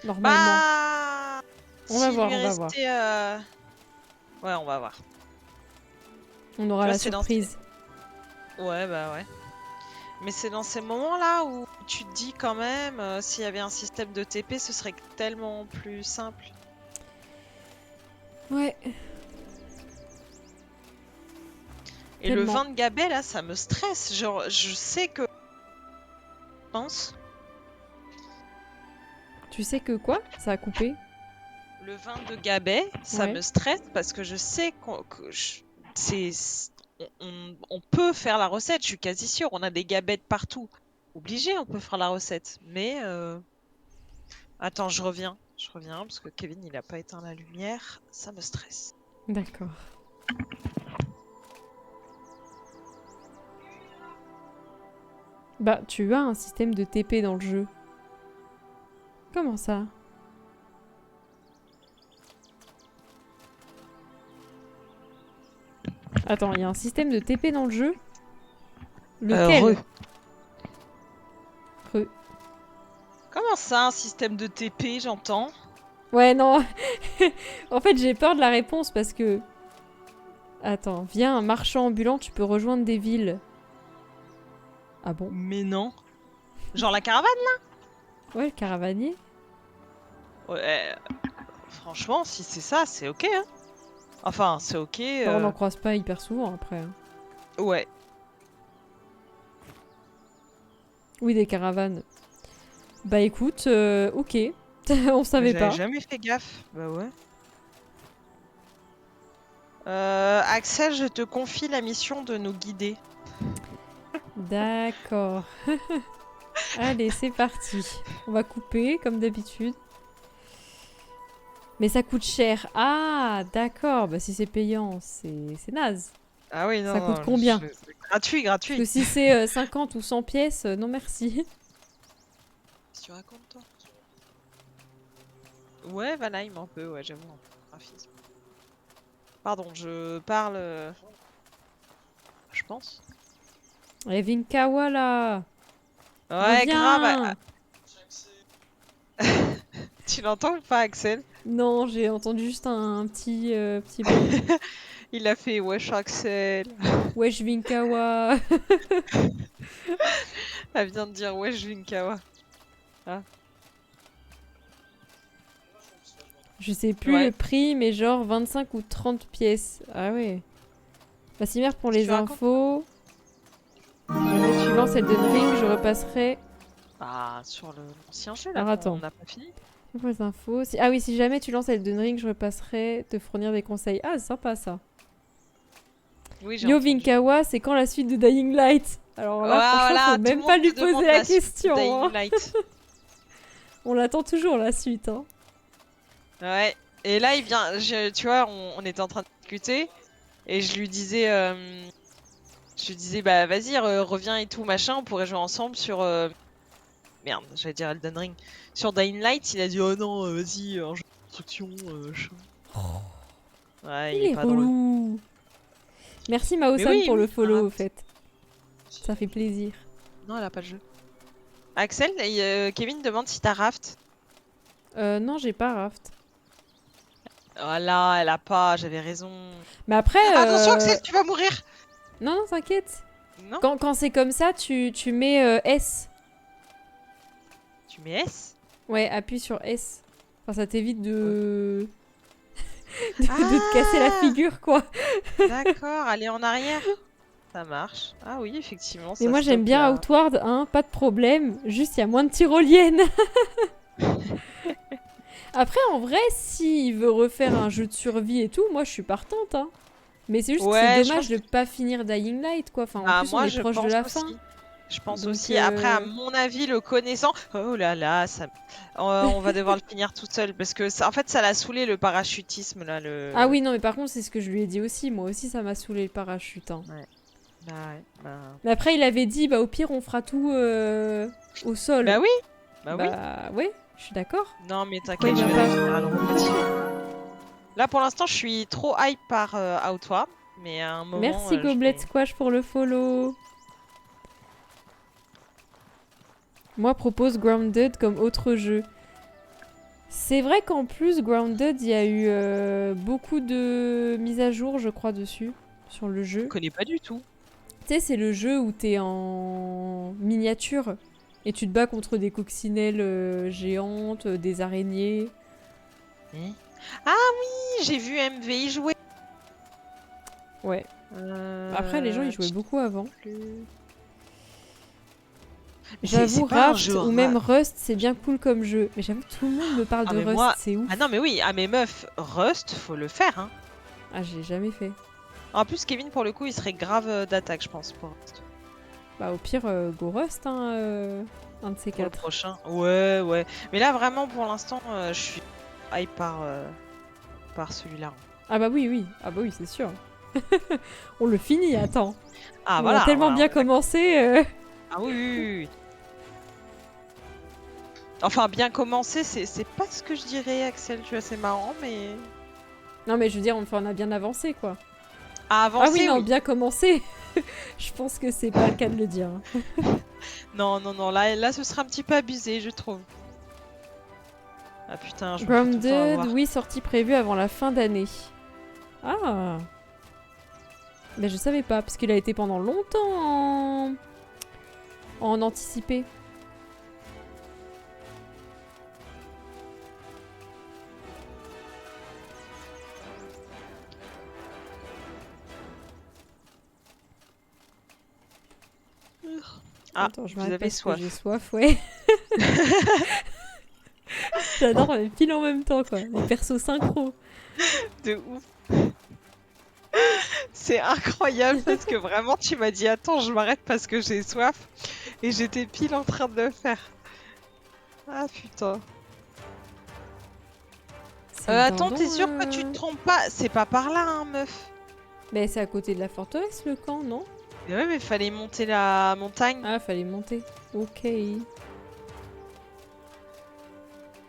Normalement. Bah... On va s'il voir, lui on va voir. restait, Ouais, on va voir. On aura Tu vois, la c'est dans surprise. Ouais, bah ouais. Mais c'est dans ces moments-là où tu te dis quand même, s'il y avait un système de TP, ce serait tellement plus simple. Ouais. Et le Tellement. vin de Gabet, là, ça me stresse. Genre, je sais que... Je pense... Tu sais que quoi? Ça a coupé. Le vin de Gabet, ça Ouais. me stresse parce que je sais on peut faire la recette, je suis quasi sûre. On a des gabettes partout. Obligé, on peut faire la recette. Mais... Attends, je reviens. Je reviens parce que Kevin, il a pas éteint la lumière. Ça me stresse. D'accord. Bah, tu as un système de TP dans le jeu. Comment ça? Attends, il y a un système de TP dans le jeu? Lequel? Re. Comment ça, un système de TP, j'entends? Ouais, non. En fait, j'ai peur de la réponse parce que... Attends, viens, un marchand ambulant, tu peux rejoindre des villes. Ah bon? Mais non. Genre la caravane? Ouais, le caravanier. Ouais. Franchement, si c'est ça, c'est ok. Hein. Enfin, c'est ok. Enfin, on n'en croise pas hyper souvent après. Hein. Ouais. Oui, des caravanes. Bah écoute, ok. On savait pas. J'avais jamais fait gaffe. Bah ouais. Axel, je te confie la mission de nous guider. D'accord. Allez, c'est parti. On va couper, comme d'habitude. Mais ça coûte cher. Ah, d'accord. Bah si c'est payant, c'est naze. Ah oui, non. Ça coûte combien? Gratuit, gratuit. Parce que si c'est 50 ou 100 pièces, non merci. Qu'est-ce que tu racontes, toi? Ouais, Valheim, un peu, ouais, j'avoue, un peu de graphisme. Pardon, je parle... Je pense. Et Vinkawa là. Ouais, Reviens. grave. Tu l'entends ou pas, Axel? Non, j'ai entendu juste un petit bruit. Il a fait wesh Axel. Wesh Vinkawa. Elle vient de dire wesh Vinkawa. Je sais plus Ouais. le prix, mais genre 25 ou 30 pièces. Ah ouais. Bah Cimer, pour les Tu racontes infos. Jamais tu lances Elden Ring, je repasserai. Ah, sur l'ancien jeu là, Alors, attends. on n'a pas fini. Pour les infos. Ah oui, si jamais tu lances Elden Ring, je repasserai te fournir des conseils. Ah, c'est sympa ça. Oui, j'ai Yo entendu. Vinkawa, c'est quand la suite de Dying Light? Alors là, franchement, Voilà, faut tout même le pas monde lui te demande poser la suite de question. Dying Hein. Light. On l'attend toujours la suite. Hein. Ouais. Et là, il vient. Tu vois, on était en train de discuter et je lui disais, bah vas-y, reviens et tout machin, on pourrait jouer ensemble sur. Merde, j'allais dire Elden Ring. Sur Dying Light, il a dit oh non, vas-y, un jeu de construction. Ouais, Il est pas drôle. relou. Merci Mao-san oui, pour oui, le follow, au arrête. fait. Ça fait plaisir. Non, elle a pas de jeu. Axel, Kevin demande si t'as Raft. Non, j'ai pas Raft. Voilà, elle a pas, j'avais raison. Mais après... Attention Axel, tu vas mourir. Non, non, t'inquiète. Non, Quand c'est comme ça, tu mets S. tu mets S. Ouais, appuie sur S. Enfin, ça t'évite de... de te casser la figure, quoi. D'accord, aller en arrière. Ça marche. Ah oui, effectivement. Mais ça moi, j'aime stoppe bien là. Outward, hein, pas de problème. Juste, il y a moins de tyroliennes. Après, en vrai, s'il veut refaire un jeu de survie et tout, moi, je suis partante, hein. Mais c'est juste que Ouais, c'est je dommage pense de pas finir Dying Light, quoi. Enfin, en Ah, plus, moi, on est je proche de pense la aussi. fin. Je pense Donc, aussi. Après, à mon avis, le connaissant... Oh là là, ça... on va devoir le finir toute seule. Parce que, en fait, ça l'a saoulé, le parachutisme, là. Ah oui, non, mais par contre, c'est ce que je lui ai dit aussi. Moi aussi, ça m'a saoulé le parachute. Hein. Bah ouais, bah... Mais après, il avait dit, bah au pire, on fera tout au sol. Bah oui. Bah oui. Bah ouais, je suis d'accord. Non, mais t'inquiète, Ouais, je vais bien le finir à le repetir. Là, pour l'instant, je suis trop hype par Outward. Mais à un moment... Merci je Goblet vais- Squash pour le follow. Moi, propose Grounded comme autre jeu. C'est vrai qu'en plus, Grounded, il y a eu beaucoup de mises à jour, je crois, dessus, sur le jeu. Je connais pas du tout. Tu sais, c'est le jeu où t'es en miniature et tu te bats contre des coccinelles géantes, des araignées. Ah oui, j'ai vu MVI jouer. Ouais. Après, les gens, ils jouaient beaucoup avant. Mais J'avoue, c'est pas un Raft jeu ou même Rust, c'est bien cool comme jeu. Mais j'avoue, tout le monde me parle Ah, de mais Rust, moi- c'est ouf. Ah non, mais oui, ah mais meuf, Rust, faut le faire, hein. Ah, j'ai jamais fait. En plus, Kevin, pour le coup, il serait grave d'attaque, je pense, pour Rust. Bah, au pire, Go Rust, hein, un de ces Pour le quatre. prochain. Ouais, ouais. Mais là, vraiment, pour l'instant, je suis hype par celui-là. Ah bah oui, oui. Ah bah oui, c'est sûr. On le finit, attends. Ah On voilà. a tellement voilà, bien on est d'accord. commencé. Ah oui, oui, oui, oui. Enfin, bien commencé, c'est pas ce que je dirais, Axel. Tu vois, c'est marrant, mais... Non, mais je veux dire, on a bien avancé, quoi. À avancer, Ah oui, non, oui. bien commencé. Je pense que c'est pas le cas de le dire. Non, non, non, là, ce serait un petit peu abusé, je trouve. Ah putain, je me fais tout le temps Grounded, avoir. oui, sortie prévue avant la fin d'année. Ah. Mais je savais pas, parce qu'il a été pendant longtemps en anticipé. Ah, Attends, je vous m'arrête avez parce que soif. j'ai soif, ouais. J'adore, on est pile en même temps, quoi. Les persos synchro. De ouf. C'est incroyable parce que vraiment tu m'as dit attends je m'arrête parce que j'ai soif et j'étais pile en train de le faire. Ah putain. C'est Attends, dindon, t'es sûr que tu te trompes pas? C'est pas par là hein meuf. Mais c'est à côté de la forteresse, le camp, non? Mais ouais mais fallait monter la montagne. Ah, fallait monter. Ok.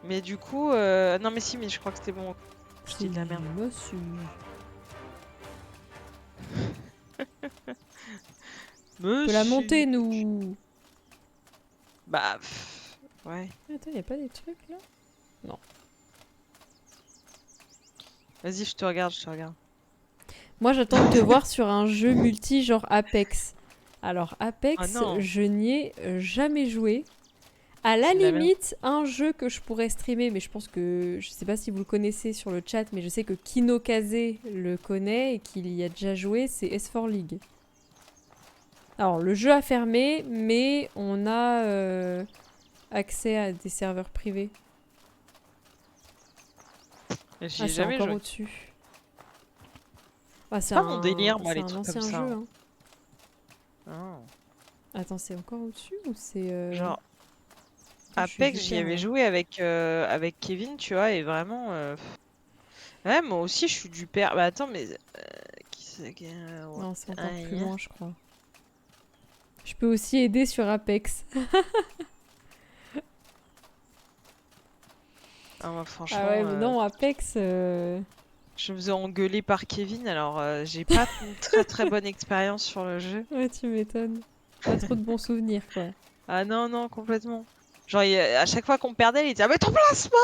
Mais du coup non mais si mais je crois que c'était bon. Je dis de la merde. Monsieur. On peut la monter, nous. Bah pff, ouais. Attends, y a pas des trucs là? Vas-y je te regarde, je te regarde. Moi, j'attends de te voir sur un jeu multi genre Apex. Alors, Apex, Ah non. je n'y ai jamais joué. À la C'est de la merde. limite, un jeu que je pourrais streamer, mais je pense que... Je sais pas si vous le connaissez sur le chat, mais je sais que Kinokaze le connaît et qu'il y a déjà joué, c'est S4 League. Alors, le jeu a fermé, mais on a accès à des serveurs privés. J'y Ah, ai c'est jamais encore joué. au-dessus. Ah, c'est pas mon délire, moi, c'est les un trucs ancien comme ça, jeu, hein. hein. Ah. Attends, c'est encore au-dessus ou c'est... Genre Attends, je suis Apex, j'y hyper, avais joué avec Kevin, tu vois, et vraiment. Ouais, moi aussi, je suis du père. Bah attends, mais qui c'est qui Non, c'est encore Ah, plus yeah. loin, je crois. Je peux aussi aider sur Apex. Ah, moi, franchement, Ah ouais, mais non, Apex... je me faisais engueuler par Kevin, alors j'ai pas une très très bonne expérience sur le jeu. Ouais, tu m'étonnes. Pas trop de bons souvenirs, quoi. Ah non, non, complètement. Genre, à chaque fois qu'on perdait, il disait ah, mais ton placement.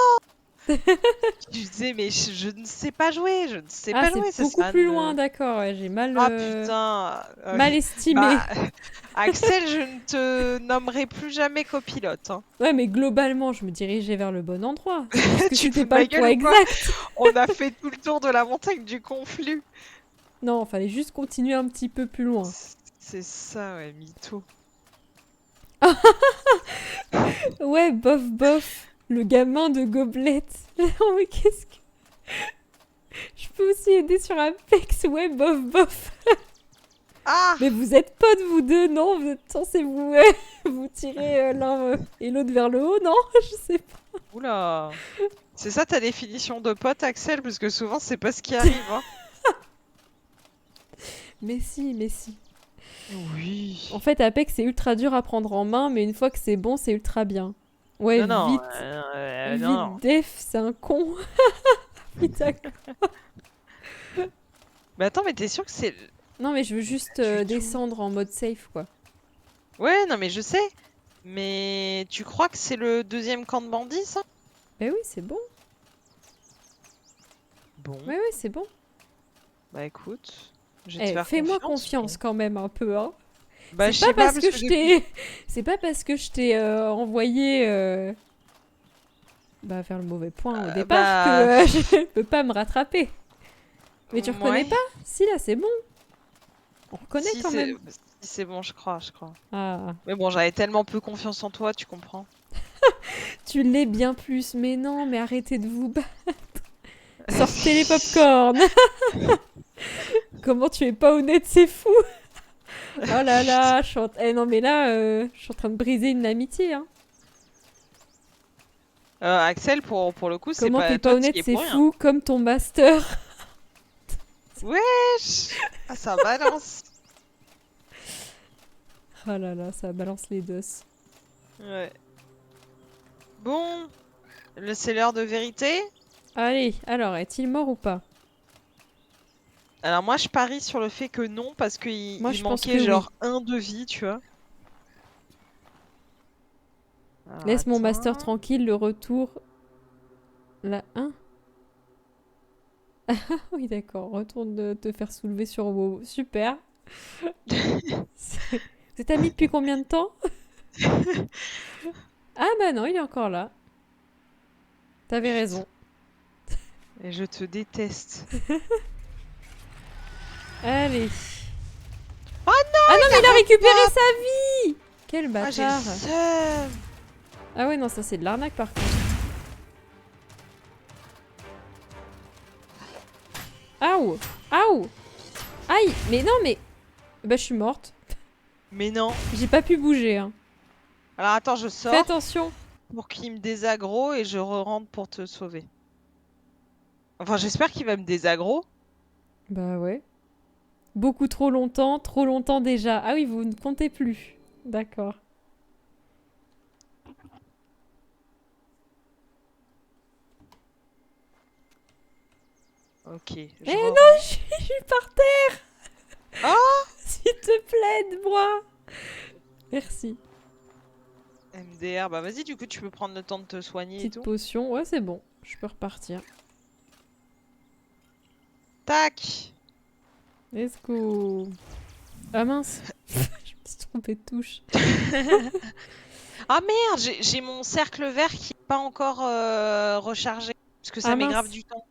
Je disais mais je ne sais pas jouer, je ne sais Ah, pas jouer. c'est beaucoup plus loin, d'accord. Ouais, j'ai mal, Ah putain. mal estimé. Bah, Axel, je ne te nommerai plus jamais copilote. Hein. Ouais, mais globalement, je me dirigeais vers le bon endroit. Parce que Tu te c'était fous de pas ma le gueule point ou quoi exact. On a fait tout le tour de la montagne du conflit. Non, fallait juste continuer un petit peu plus loin. C'est ça, ouais, mytho. Ouais, bof, bof. Le gamin de Goblette. Non, mais qu'est-ce que... Je peux aussi aider sur Apex. Ouais, bof, bof. Ah Mais vous êtes potes, vous deux, non? Vous êtes censés vous, vous tirer l'un et l'autre vers le haut, non? Je sais pas. Oula. C'est ça ta définition de pote, Axel? Parce que souvent, c'est pas ce qui arrive. Hein. Mais si, mais si. Oui. En fait, Apex, c'est ultra dur à prendre en main, mais une fois que c'est bon, c'est ultra bien. Ouais, non, vite. non, Vite, non. Def, c'est un con. Putain. Mais attends, mais t'es sûr que c'est... Non, mais je veux juste Du tout. descendre en mode safe, quoi. Ouais, non, mais je sais. Mais tu crois que c'est le deuxième camp de bandits, ça? Bah oui, c'est bon. Bon, Ouais, ouais, c'est bon. bah écoute, je vais te faire Fais-moi confiance. confiance quand même un peu, hein. Bah, je C'est sais pas pas, parce que je depuis- t'ai... C'est pas parce que je t'ai envoyé bah, vers le mauvais point au départ bah, que je peux pas me rattraper. Mais tu reconnais Ouais. pas? Si, là, c'est bon. On reconnaît Si, quand c'est- même. si, c'est bon, je crois. Ah, Mais bon, j'avais tellement peu confiance en toi, tu comprends. tu l'es bien plus. Mais non, mais arrêtez de vous battre. Sortez les popcorn. Comment tu es pas honnête, c'est fou. Oh là là, non mais là, je suis en train de briser une amitié, hein. Axel, pour le coup, c'est Comment pas t'es toi, pas t'y honnête, es c'est pour rien. fou, comme ton master. Wesh Ah, ça balance. Oh là là, ça balance les dos. Ouais. Bon, c'est l'heure de vérité. Allez, alors, est-il mort ou pas? Alors moi, je parie sur le fait que non, parce qu'il Moi, il je pense manquait que genre un de vie, tu vois. Alors, Laisse mon master attends. tranquille, le retour... Là, hein? Ah oui, d'accord, retourne te faire soulever sur WoW. Super. Vous êtes amis depuis combien de temps? Ah bah non, il est encore là. T'avais raison. Et je te déteste. Allez. Oh non, Ah non, mais il a récupéré sa vie! Quel Ah, j'ai le bâtard. seum. Ah ouais, non, ça c'est de l'arnaque par contre. Aouh! Aouh! Aïe! Mais non, mais... Bah, je suis morte. Mais non. J'ai pas pu bouger, hein. Alors attends, je sors Fais attention. pour qu'il me désaggro et je re-rentre pour te sauver. Enfin, j'espère qu'il va me désaggro. Bah ouais. Beaucoup trop longtemps déjà. Ah oui, vous ne comptez plus. D'accord. Ok. Eh non, je suis par terre. Oh S'il te plaît, aide-moi. Merci. MDR, bah vas-y, du coup, tu peux prendre le temps de te soigner et Petite tout. potion. Ouais, c'est bon. Je peux repartir. Tac. Let's go. Ah mince. Je me suis trompée de touche. Ah merde, j'ai mon cercle vert qui n'est pas encore rechargé. Parce que ça Ah met mince. grave du temps.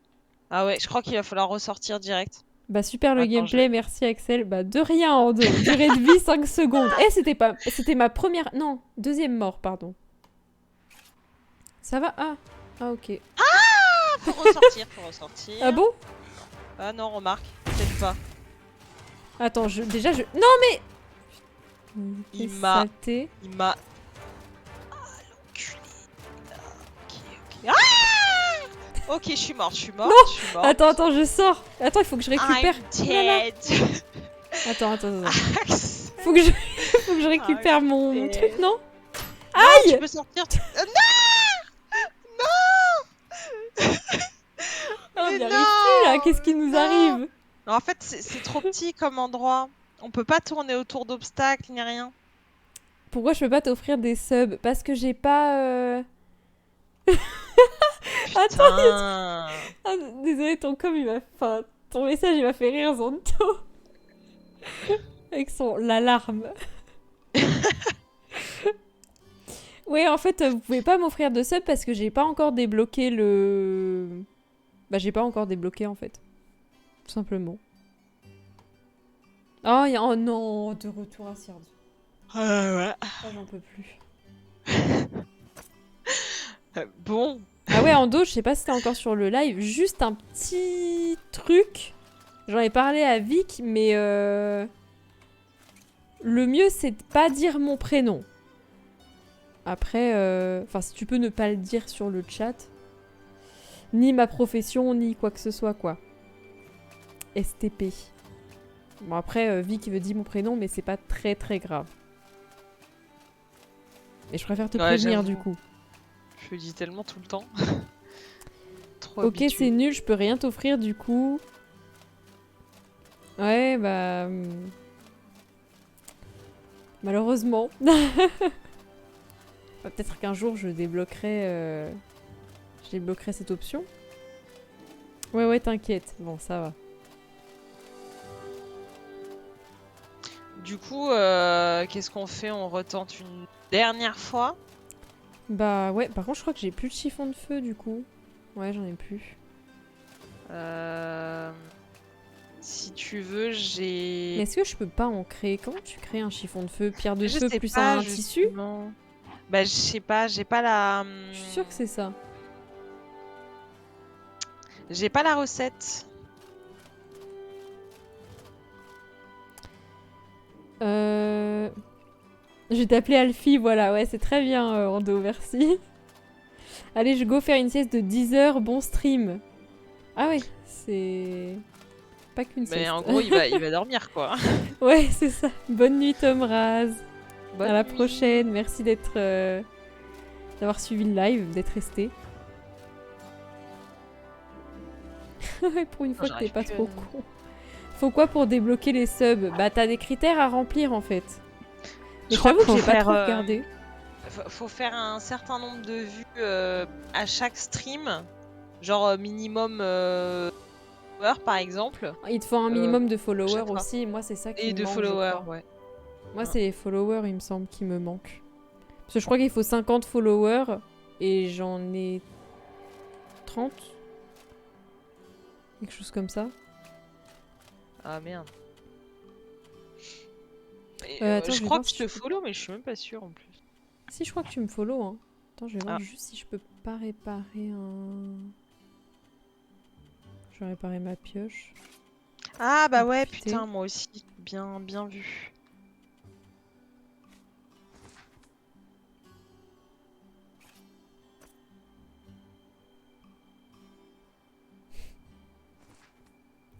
Ah ouais, je crois qu'il va falloir ressortir direct. Bah super le Attends, gameplay, merci Axel. Bah de rien en deux. Durée de vie 5 secondes. Eh c'était ma première... Non, deuxième mort, pardon. Ça va? Ah ok. Faut ressortir, faut ressortir. Ah bon? Ah non, remarque, peut-être pas. Attends, déjà je... Non mais... Il Quelle m'a- saleté. Il m'a... Ah, l'enculé. Ok, ok. Ah ok, je suis morte, je suis morte. Attends, je sors. Attends, il faut que je récupère... I'm Oh là là. dead. Attends. Axel. Faut que je récupère mon Axel. truc, non? Non, tu Aïe! peux sortir. On Mais n'y arrive non, plus là, qu'est-ce qui nous non. arrive? En fait, c'est trop petit comme endroit. On peut pas tourner autour d'obstacles ni rien. Pourquoi je peux pas t'offrir des subs? Parce que j'ai pas... Putain. Ah, désolé, ton com il m'a... Enfin, ton message il m'a fait rire, Zonto. Avec son... l'alarme. Ouais, en fait, vous pouvez pas m'offrir de sub parce que j'ai pas encore débloqué le... Bah, j'ai pas encore débloqué, en fait. Tout simplement. Oh, oh non, de retour à Sirdu. Ouais. Oh, j'en peux plus. Bon. Ah ouais, en dos, je sais pas si t'es encore sur le live, juste un petit truc. J'en ai parlé à Vic, mais le mieux, c'est de pas dire mon prénom. Après, enfin, si tu peux ne pas le dire sur le chat. Ni ma profession, ni quoi que ce soit, quoi. STP. Bon, après, Vic veut dire mon prénom, mais c'est pas très très grave. Et je préfère te Ouais, prévenir, du j'avoue. coup. Je le dis tellement tout le temps. Trop Ok, habitué. c'est nul, je peux rien t'offrir, du coup. Ouais, bah... Malheureusement. Peut-être qu'un jour, je débloquerai cette option. Ouais, t'inquiète. Bon, ça va. Du coup, qu'est-ce qu'on fait? On retente une dernière fois? Bah ouais, par contre, je crois que j'ai plus de chiffon de feu, du coup. Ouais, j'en ai plus. Si tu veux, Mais j'ai... est-ce que je peux pas en créer? Comment tu crées un chiffon de feu? Pierre de Je feu sais plus pas, un tissu? justement. Bah, je sais pas, j'ai pas la... Je suis sûre que c'est ça. J'ai pas la recette. Je vais t'appeler Alfie, voilà, ouais, c'est très bien, Rando, merci. Allez, je go faire une sieste de 10 heures, bon stream. Ah ouais, c'est... Pas qu'une Mais sieste. en gros, il va dormir, quoi. Ouais, c'est ça. Bonne nuit, Tom Raz. Bonne À la nuit. prochaine. Merci d'avoir suivi le live, d'être resté. Pour une fois que t'es j'arrive pas plus à- trop con. Faut quoi pour débloquer les subs? Bah t'as des critères à remplir en fait. Mais Je crois j'avoue qu'il que faut j'ai pas faire, trop regardé. Faut faire un certain nombre de vues à chaque stream. Genre minimum heure, par exemple. Il te faut un minimum de followers chaque fois. aussi. Moi c'est ça qui Et me de manque, je followers, crois. ouais. Moi c'est les followers, il me semble, qui me manquent. Parce que je crois qu'il faut 50 followers et j'en ai 30. Quelque chose comme ça. Ah merde. Et, Attends, je je vais crois voir que si je te je peux- follow, mais je suis même pas sûre en plus. Si, je crois que tu me follow, hein. Attends, je vais voir Ah. juste si je peux pas réparer un... Je vais réparer ma pioche. Ah bah ouais, Profiter. putain, moi aussi. Bien vu.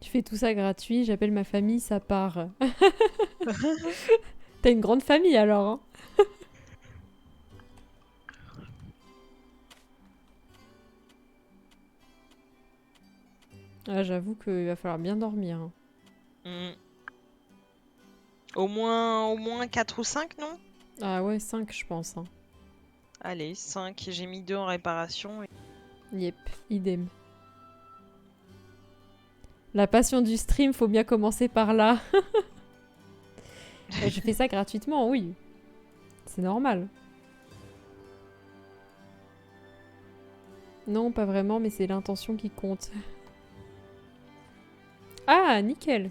Tu fais tout ça gratuit, j'appelle ma famille, ça part. T'as une grande famille alors, hein. Ah, j'avoue qu'il va falloir bien dormir, hein. Mm. Au moins 4 ou 5, non? Ah ouais, 5 je pense, hein. Allez, 5. J'ai mis 2 en réparation. Yep, idem. La passion du stream, faut bien commencer par là. Je fais ça gratuitement, oui. C'est normal. Non, pas vraiment, mais c'est l'intention qui compte. Ah, nickel.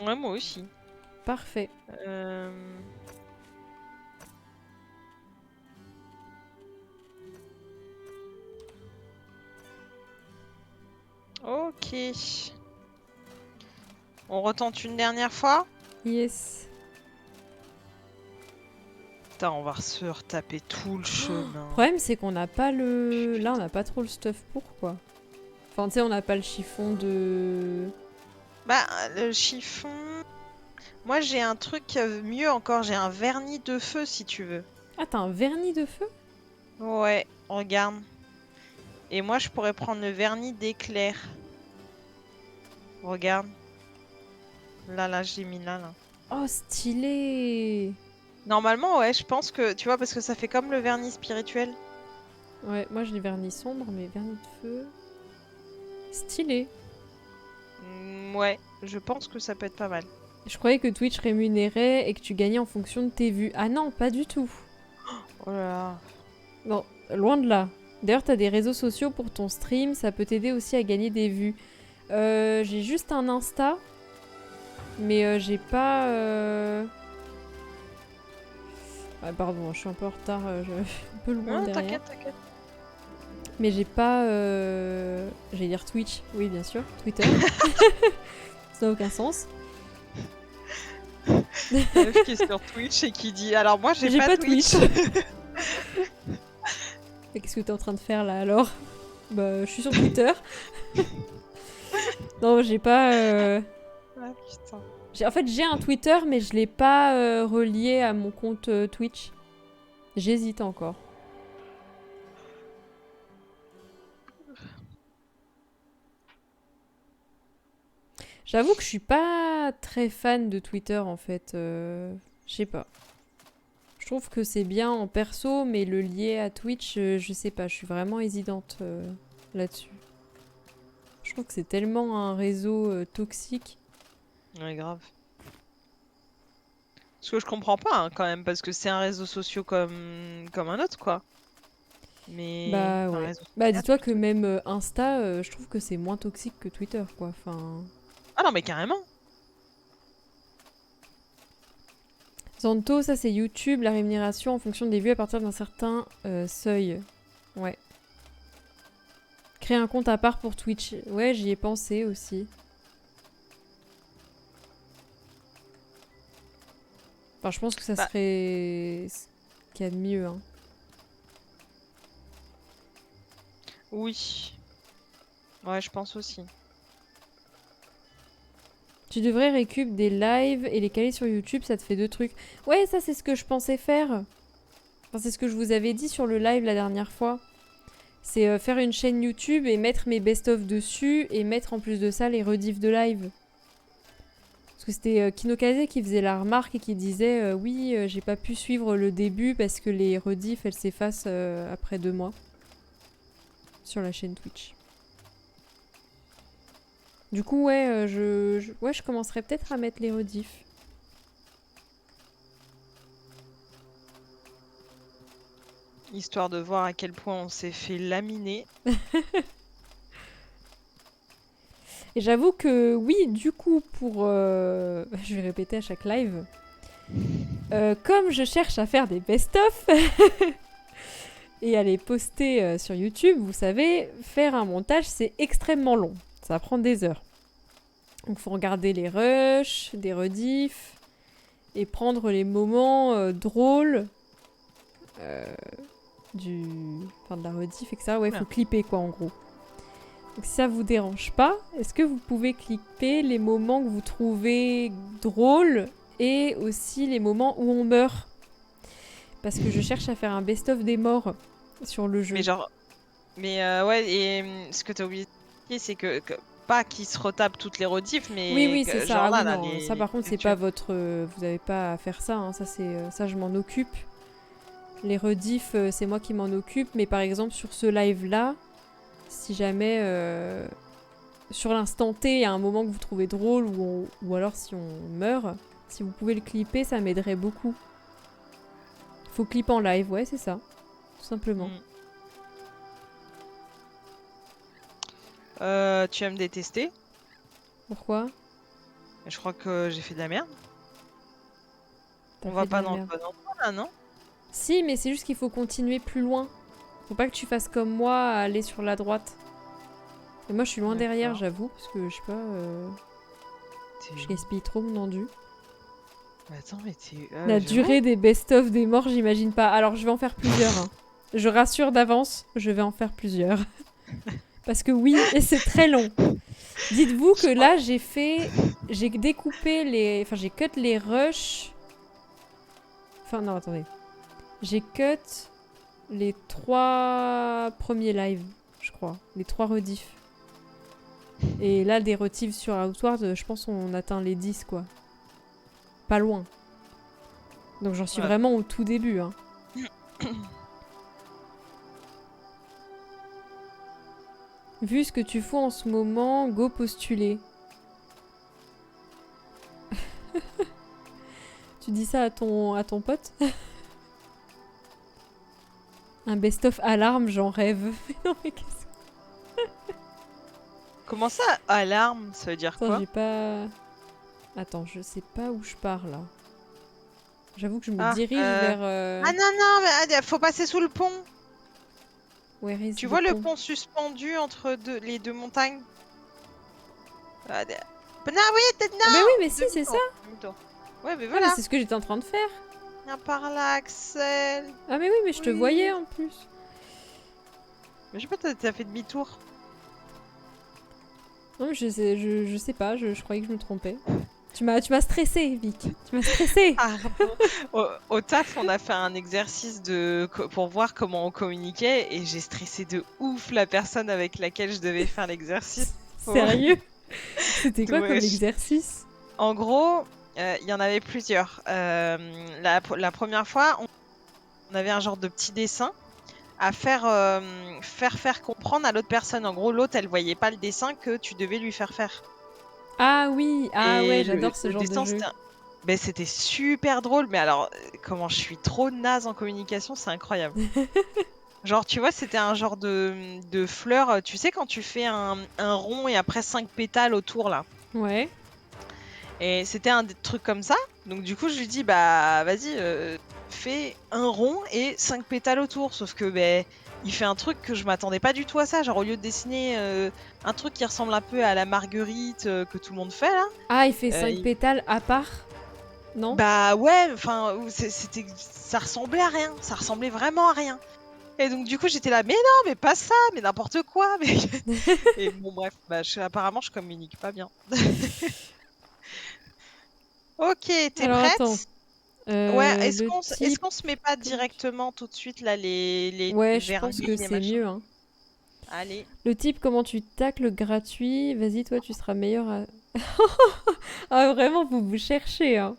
Ouais, moi aussi. Parfait. Ok. On retente une dernière fois? Yes. Putain, on va se retaper tout le chemin. Le problème, c'est qu'on n'a pas le... Là, on n'a pas trop le stuff pour, quoi. Enfin, tu sais, on n'a pas le chiffon de... Bah, le chiffon... Moi, j'ai un truc mieux encore. J'ai un vernis de feu, si tu veux. Ah, t'as un vernis de feu? Ouais, regarde. Et moi, je pourrais prendre le vernis d'éclair. Regarde. Là, je l'ai mis là. Oh, stylé! Normalement, ouais, je pense que... Tu vois, parce que ça fait comme le vernis spirituel. Ouais, moi, j'ai vernis sombre, mais vernis de feu... Stylé. Ouais, je pense que ça peut être pas mal. Je croyais que Twitch rémunérait et que tu gagnais en fonction de tes vues. Ah non, pas du tout. Oh là là. Non, loin de là. D'ailleurs, t'as des réseaux sociaux pour ton stream, ça peut t'aider aussi à gagner des vues. J'ai juste un Insta, mais j'ai pas... Ah, pardon, je suis un peu en retard, je suis un peu loin Non, derrière. t'inquiète. Mais j'ai pas... J'allais dire Twitch, oui bien sûr, Twitter. Ça n'a aucun sens. La meuf qui est sur Twitch et qui dit alors moi j'ai pas Twitch. Et qu'est-ce que t'es en train de faire là alors? Bah, je suis sur Twitter. Non, j'ai pas. Ah putain. En fait, j'ai un Twitter, mais je l'ai pas relié à mon compte Twitch. J'hésite encore. J'avoue que je suis pas très fan de Twitter en fait. Je sais pas. Je trouve que c'est bien en perso, mais le lier à Twitch, je sais pas. Je suis vraiment hésitante là-dessus. Je trouve que c'est tellement un réseau toxique. Ouais, grave. Ce que je comprends pas hein, quand même, parce que c'est un réseau social comme un autre, quoi. Mais. Bah un ouais. réseau Bah social, dis-toi que plutôt. même Insta, je trouve que c'est moins toxique que Twitter, quoi. Enfin. Ah non, mais carrément. Zanto, ça c'est YouTube, la rémunération en fonction des vues à partir d'un certain seuil. Ouais. Créer un compte à part pour Twitch. Ouais, j'y ai pensé aussi. Enfin, je pense que ça Bah. serait ce qu'il y a de mieux. Hein. Oui. Ouais, je pense aussi. Tu devrais récup des lives et les caler sur YouTube, ça te fait 2 trucs. Ouais, ça c'est ce que je pensais faire. Enfin, c'est ce que je vous avais dit sur le live la dernière fois. C'est faire une chaîne YouTube et mettre mes best-of dessus et mettre en plus de ça les rediffs de live. Parce que c'était Kinokaze qui faisait la remarque et qui disait oui, j'ai pas pu suivre le début parce que les rediffs elles s'effacent après 2 mois. Sur la chaîne Twitch. Du coup, ouais, je commencerai peut-être à mettre les rediffs. Histoire de voir à quel point on s'est fait laminer. Et j'avoue que oui, du coup, pour... je vais répéter à chaque live. Comme je cherche à faire des best-of et à les poster sur YouTube, vous savez, faire un montage, c'est extrêmement long. Ça prend des heures. Donc il faut regarder les rushs, des rediffs, et prendre les moments drôles de la rediff, etc. Ouais, il faut clipper quoi en gros. Donc si ça vous dérange pas, est-ce que vous pouvez clipper les moments que vous trouvez drôles et aussi les moments où on meurt? Parce que je cherche à faire un best-of des morts sur le jeu. Mais genre. Mais ouais, et ce que t'as oublié, c'est que pas qu'ils se retapent toutes les rediffs, mais Oui, c'est ça. genre Ah là, oui, là, non, ça les par contre, c'est pas votre... vous avez pas à faire ça, hein. Ça, ça, je m'en occupe. Les rediffs, c'est moi qui m'en occupe. Mais par exemple, sur ce live-là, si jamais... sur l'instant T, il y a un moment que vous trouvez drôle ou alors si on meurt, si vous pouvez le clipper, ça m'aiderait beaucoup. Faut clipper en live, ouais, c'est ça. Tout simplement. Tu vas me détester. Pourquoi? Je crois que j'ai fait de la merde. T'as On fait va de pas la dans le merde. bon endroit là, non? Si, mais c'est juste qu'il faut continuer plus loin. Faut pas que tu fasses comme moi, à aller sur la droite. Et moi, je suis loin derrière, D'accord. j'avoue, parce que je sais pas, je T'es- gaspille trop mon endu. Mais attends, mais t'es. La j'avoue. durée des best-of des morts, j'imagine pas. Alors, je vais en faire plusieurs. Hein. Je rassure d'avance, je vais en faire plusieurs. Parce que oui, et c'est très long. Dites-vous que là, j'ai découpé les... Enfin, j'ai cut les rushs. Enfin, non, attendez. J'ai cut les 3 premiers lives, je crois. Les 3 rediffs. Et là, des rediffs sur Outward, je pense qu'on atteint les 10, quoi. Pas loin. Donc j'en suis vraiment au tout début, hein. Vu ce que tu fous en ce moment, go postuler. Tu dis ça à ton pote? Un best-of alarme, j'en rêve. Mais non, mais qu'est-ce que... Comment ça, alarme? Ça veut dire Attends, quoi? j'ai pas... Attends, je sais pas où je pars, là. J'avoue que je me Ah, dirige vers... Ah non, mais faut passer sous le pont. Where is Tu the vois le pont pont suspendu entre les deux montagnes? Ah, oui, Ah, mais oui, mais si, c'est ça. Demi-tour. Ouais, mais Ah, mais voilà. c'est ce que j'étais en train de faire. Viens par là, Axel. Ah, mais oui, mais je te Oui. voyais en plus. Mais je sais pas, t'as fait demi-tour. Non, mais je sais pas, je croyais que je me trompais. Tu m'as stressé, Vic. Tu m'as stressé. Pardon. Au taf, on a fait un exercice pour voir comment on communiquait et j'ai stressé de ouf la personne avec laquelle je devais faire l'exercice. Sérieux? C'était quoi comme Ouais, exercice? En gros, il y en avait plusieurs. La première fois, on avait un genre de petit dessin à faire comprendre à l'autre personne. En gros, l'autre, elle voyait pas le dessin que tu devais lui faire faire. Ah oui, ah ouais, Et j'adore ce le genre de dessin, jeu. ben, c'était super drôle. Mais alors, comment je suis trop naze en communication, c'est incroyable. Genre, tu vois, c'était un genre de fleur. Tu sais, quand tu fais un rond et après 5 pétales autour, là. Ouais. Et c'était un truc comme ça. Donc, du coup, je lui dis, bah, vas-y, fais un rond et 5 pétales autour. Sauf que, ben, il fait un truc que je m'attendais pas du tout à ça. Genre, au lieu de dessiner un truc qui ressemble un peu à la marguerite que tout le monde fait, là. Ah, il fait 5 il- pétales à part? Non? Bah, ouais, enfin, ça ressemblait à rien. Ça ressemblait vraiment à rien. Et donc, du coup, j'étais là, mais non, mais pas ça, mais n'importe quoi. Mais... Et bon, bref, bah, apparemment, je communique pas bien. Ok, t'es Alors attends. prête? Ouais, Le est-ce type... qu'on se met pas Comment directement tout de suite là les Ouais, je pense que vernis, les c'est machins? mieux, hein. Allez. Le type, comment tu tacles gratuit? Vas-y, toi, tu seras meilleur à... Ah, vraiment, vous cherchez, hein.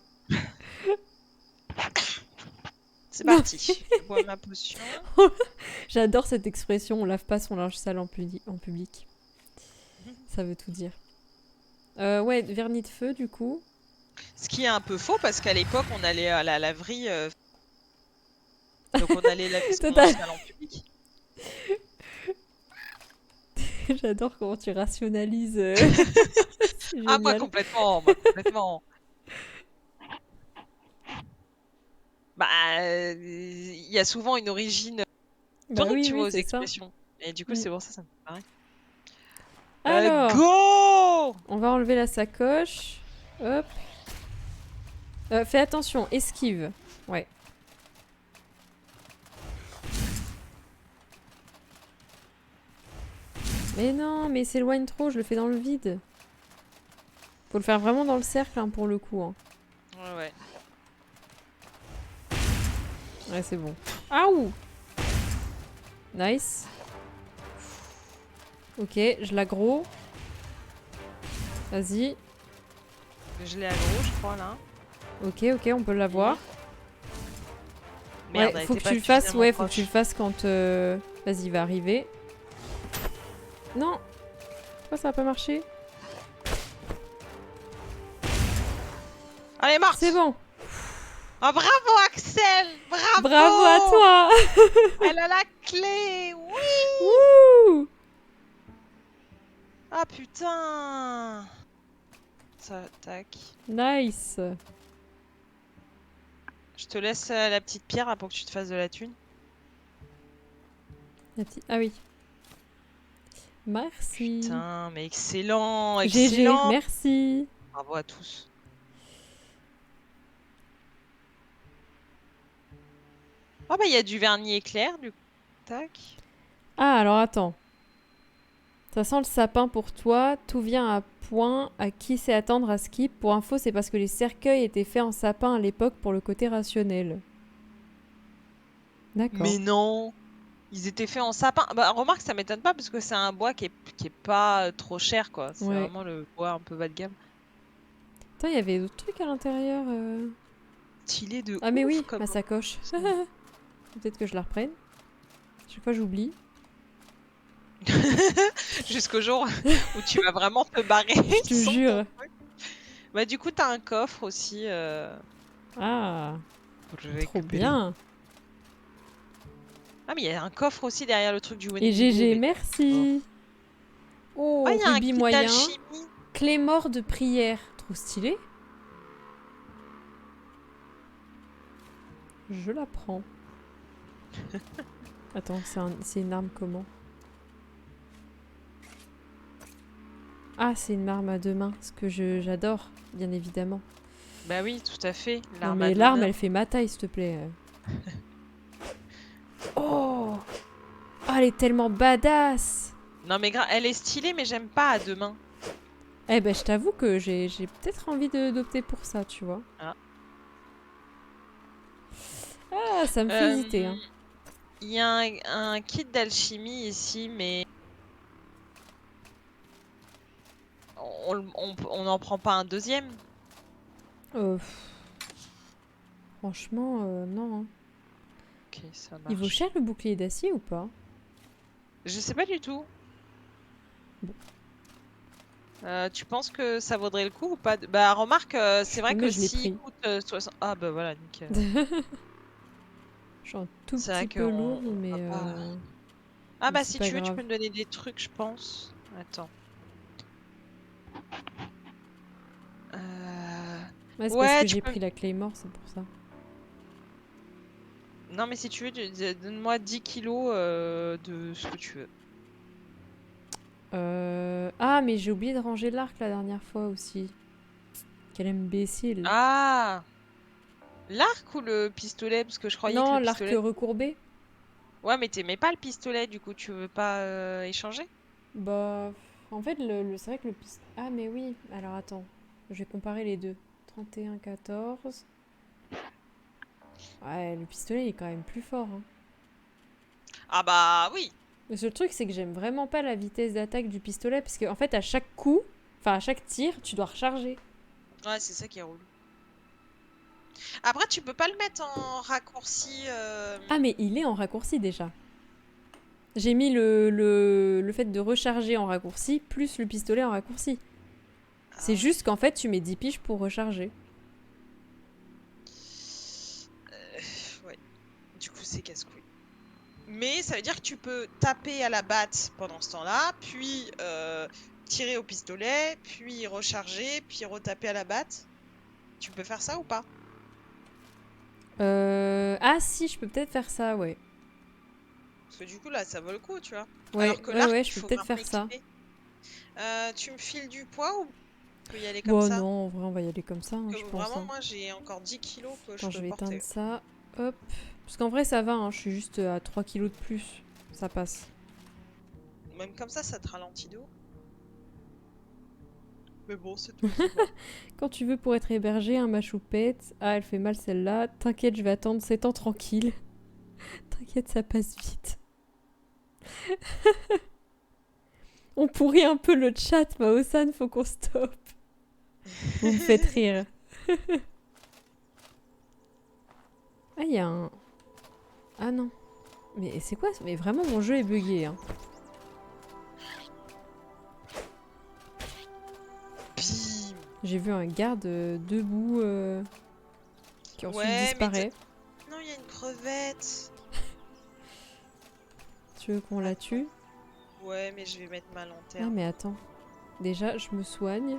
C'est Non, parti. Je bois ma potion. j'adore cette expression, on lave pas son linge sale en public. Ça veut tout dire. Ouais, vernis de feu, du coup. Ce qui est un peu faux parce qu'à l'époque, on allait à la laverie. Donc on allait laver son linge Total. sale en public. J'adore comment tu rationalises. C'est Ah, moi génial. complètement, moi complètement. Bah, il y a souvent une origine Bah historique, oui, tu oui, vois, aux c'est ça. expressions. Et du coup, Mm. c'est pour ça, ça me fait pareil. Alors, Go! on va enlever la sacoche. Hop. Fais attention, esquive. Ouais. Mais non, mais s'éloigne trop, je le fais dans le vide. Faut le faire vraiment dans le cercle, hein, pour le coup. Hein. Ouais, ouais. Ouais, c'est bon. Aouh! Nice. Ok, je l'aggro. Vas-y. Je l'ai aggro, je crois, là. Ok, on peut l'avoir. Merde, Ouais, elle faut était que pas tu le fasses, suffisamment ouais, faut que tu le proche. fasses quand... Vas-y, il va arriver. Non! Pourquoi ça a pas marché? Elle est morte! C'est bon! Ah, bravo, Axel! Bravo! Bravo à toi! Elle a la clé! Oui! Wouh! Ah, putain! Ça, tac. Nice! Je te laisse la petite pierre là pour que tu te fasses de la thune. Ah oui. Merci. Putain, mais excellent! GG, Excellent! merci. Bravo à tous. Oh, bah, il y a du vernis éclair, du coup. Tac. Ah, alors attends. Ça sent le sapin pour toi. Tout vient à point. À qui sait attendre à skip? Pour info, c'est parce que les cercueils étaient faits en sapin à l'époque pour le côté rationnel. D'accord. Mais non! Ils étaient faits en sapin. Bah, remarque, ça m'étonne pas parce que c'est un bois qui est pas trop cher, quoi. C'est Ouais. vraiment le bois un peu bas de gamme. Attends, il y avait d'autres trucs à l'intérieur. Stylé de Ah mais ouf, oui, comme ma sacoche. Peut-être que je la reprenne. Chaque fois, j'oublie. Jusqu'au jour où tu vas vraiment te barrer. Je te sans ton jure. truc. Bah, du coup, t'as un coffre aussi. Ah, Pour trop récupérer. bien. Ah, mais il y a un coffre aussi derrière le truc du Et Wendigo. GG, mais- merci. Oh, Ah, il y a un rubis kit moyen. d'alchimie. Clé mort de prière. Trop stylé. Je la prends. Attends, c'est une arme comment? Ah, c'est une arme à deux mains, ce que j'adore, bien évidemment. Bah oui, tout à fait. Non L'arme mais à l'arme, l'honneur. elle fait ma taille, s'il te plaît. Oh! Oh, elle est tellement badass! Non mais elle est stylée, mais j'aime pas à deux mains. Eh ben, je t'avoue que j'ai peut-être envie d'opter pour ça, tu vois. Ah. Ah, ça me fait hésiter, hein. Il y a un kit d'alchimie ici, mais on n'en prend pas un deuxième. Pff, franchement, non, hein. Ok, ça Il vaut marche. cher le bouclier d'acier ou pas? Je sais pas du tout. Bon. Tu penses que ça vaudrait le coup ou pas Bah remarque, c'est vrai Mais que je l'ai s'il pris. coûte 60... Ah bah voilà, nickel. Je suis un tout C'est petit vrai peu qu'on lourde, on mais, va pas... mais Ah bah c'est si pas tu veux, tu grave. peux me donner des trucs, je pense. Attends. Ouais, c'est parce Ouais, que tu j'ai peux... pris la Claymore, c'est pour ça. Non mais si tu veux, donne-moi 10 kilos de ce que tu veux. Ah, mais j'ai oublié de ranger l'arc la dernière fois aussi. Quel imbécile. Ah, l'arc ou le pistolet? Parce que je croyais que Non, le l'arc pistolet... recourbé. Ouais, mais t'aimais pas le pistolet, du coup, tu veux pas échanger? Bah, en fait, c'est vrai que le pistolet... Ah, mais oui. Alors, attends. Je vais comparer les deux. 31, 14. Ouais, le pistolet, il est quand même plus fort, hein. Ah bah oui. Le seul truc, c'est que j'aime vraiment pas la vitesse d'attaque du pistolet, parce qu'en fait, à chaque coup, enfin, à chaque tir, tu dois recharger. Ouais, c'est ça qui est relou. Après, tu peux pas le mettre en raccourci. Ah, mais il est en raccourci, déjà. J'ai mis le fait de recharger en raccourci, plus le pistolet en raccourci. C'est ouais. juste qu'en fait, tu mets 10 piges pour recharger. Ouais. Du coup, c'est casse-couille. Mais ça veut dire que tu peux taper à la batte pendant ce temps-là, puis tirer au pistolet, puis recharger, puis retaper à la batte. Tu peux faire ça ou pas? Ah si, je peux peut-être faire ça, ouais. Parce que du coup, là, ça vaut le coup, tu vois. Ouais, Alors que ouais, l'arc, ouais, il je peux faut peut-être vraiment faire ça. équiper. Tu me files du poids ou on peut y aller comme Bon, ça? non, en vrai, on va y aller comme ça, hein, Parce je que pense. vraiment, Hein. moi, j'ai encore 10 kilos que je Attends, je peux vais éteindre porter. ça. Hop. Parce qu'en vrai, ça va, hein, je suis juste à 3 kilos de plus. Ça passe. Même comme ça te ralentit de ouf. Mais bon, c'est tout. C'est bon. Quand tu veux pour être hébergé, un ma choupette. Ah, elle fait mal celle-là. T'inquiète, je vais attendre 7 ans tranquille. T'inquiète, ça passe vite. On pourrit un peu le chat, Mao-san, faut qu'on stoppe. Vous me faites rire. Ah, il y a un... Ah non. Mais c'est quoi? Mais vraiment, mon jeu est bugué. Hein. Bim. J'ai vu un garde debout qui ensuite Ouais, disparaît. non, il y a une crevette. Tu veux qu'on la tue? Ouais, mais je vais mettre ma Ah, lanterne. mais attends. Déjà, je me soigne.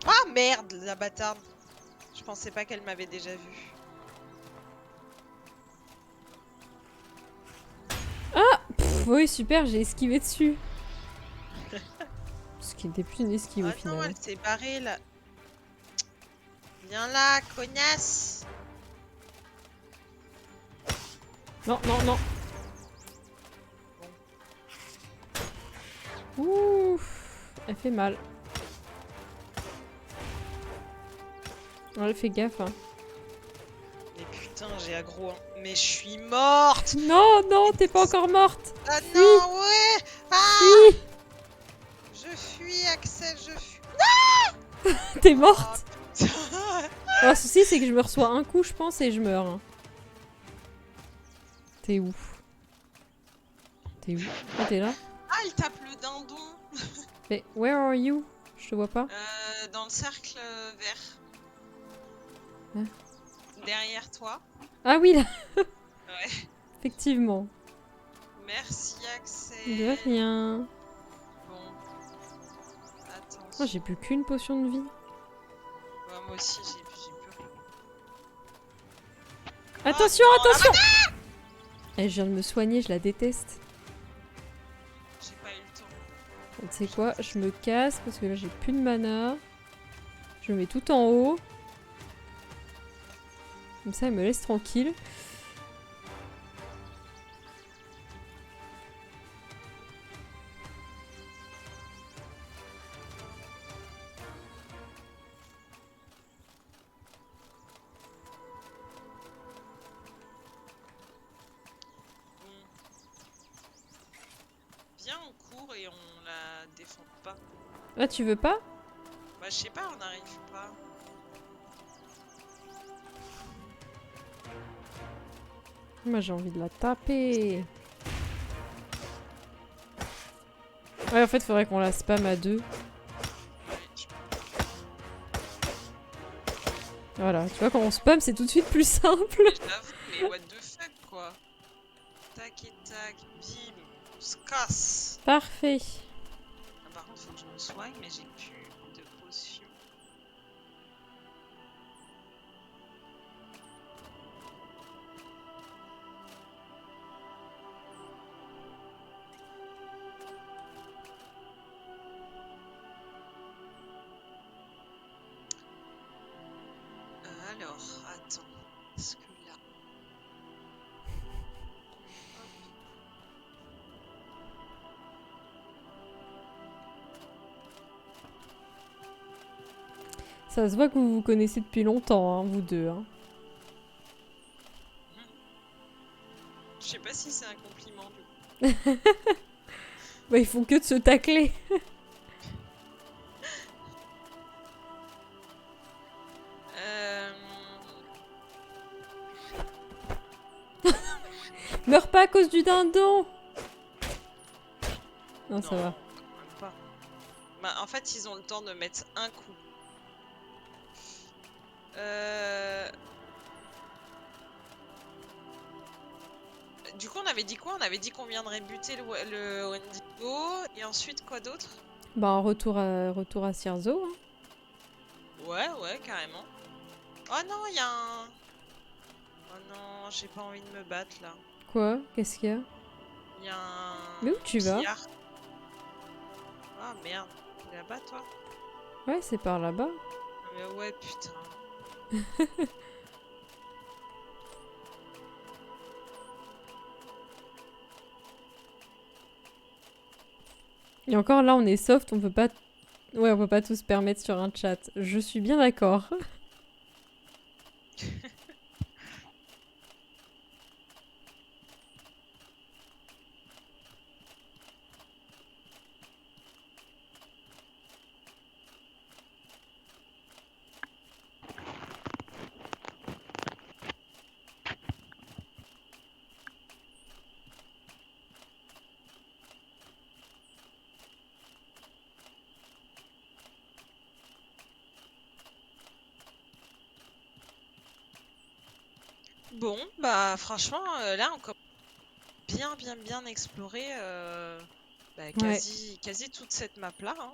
Ah merde, la bâtarde. Je pensais pas qu'elle m'avait déjà vu. Pff, oui, super, j'ai esquivé dessus. Ce qui n'était plus une esquive au Ah final. non, elle s'est barrée là. Viens là, connasse. Non, non, non. Ouf, elle fait mal. Elle fait gaffe. Hein. Mais putain, j'ai aggro. Hein. Mais je suis morte. Non, non, t'es pas encore morte. Ah non, ouais. Ah, Oui, je fuis, Axel, je fuis. t'es morte. Oh, putain. Alors, le souci, c'est que je me reçois un coup, je pense, et je meurs. Hein. T'es où? T'es où? Ah, t'es là? Ah, il tape le dindon. Mais where are you? Je te vois pas. Dans le cercle vert. Hein? Derrière toi. Ah oui, là. Ouais. Effectivement. Merci, Axel. De rien. Bon. Attends. Oh, j'ai plus qu'une potion de vie. Ouais, moi aussi, j'ai plus. Attention, non, attention! Eh, je viens de me soigner, je la déteste. J'ai pas Tu sais quoi, je me casse parce que là j'ai plus de mana. Je mets tout en haut. Comme ça, elle me laisse tranquille. Bon. Viens, on court et on la défend pas. Ah, tu veux pas? Bah, je sais pas, on n'arrive pas. Moi j'ai envie de la taper. Ouais, en fait, faudrait qu'on la spam à 2. Ouais, je- Voilà, tu vois, quand on spam, c'est tout de suite plus simple. J'avoue, mais what the fuck, quoi. Tac et tac, bim, on se casse. Parfait. Ah, par contre, faut que je me soigne, mais j'ai plus de potions. Alors, attends. Parce que là. Ça se voit que vous vous connaissez depuis longtemps, hein, vous deux. Hein. Je sais pas si c'est un compliment du coup. Bah, ils font que de se tacler. Euh... Meurs pas à cause du dindon. Non, ça va. quand même pas. Bah, en fait, ils ont le temps de mettre un coup. Du coup, on avait dit quoi? On avait dit qu'on viendrait buter le Wendigo. Et ensuite, quoi d'autre? Bah, un retour à Cierzo. Hein. Ouais, ouais, carrément. Oh non, il y a un... Oh non, j'ai pas envie de me battre, là. Quoi? Qu'est-ce qu'il y a? Il y a un... Mais où tu vas? pillard. Ah merde, t'es là-bas, toi? Ouais, c'est par là-bas. Mais ouais, putain. Et encore là, on est soft, on peut pas... Ouais, on peut pas tout se permettre sur un chat. Je suis bien d'accord. Bon, bah franchement, là, on commence bien explorer bah, Ouais. quasi toute cette map-là. Hein.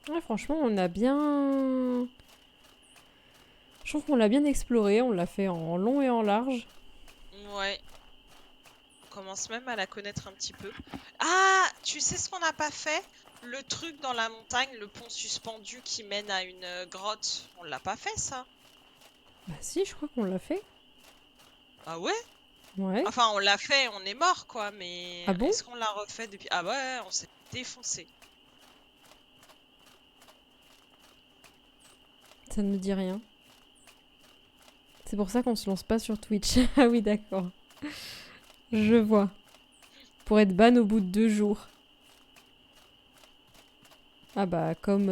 Ouais, franchement, on a bien... Je trouve qu'on l'a bien exploré, on l'a fait en long et en large. Ouais. On commence même à la connaître un petit peu. Ah, tu sais ce qu'on n'a pas fait? Le truc dans la montagne, le pont suspendu qui mène à une grotte. On l'a pas fait, ça? Bah si, je crois qu'on l'a fait. Ah ouais? Ouais. Enfin, on l'a fait, on est mort, quoi, mais Ah bon? est-ce qu'on l'a refait depuis... Ah ouais, on s'est défoncé. Ça ne me dit rien. C'est pour ça qu'on se lance pas sur Twitch. Ah oui, d'accord. Je vois. Pour être ban au bout de 2 jours. Ah bah, comme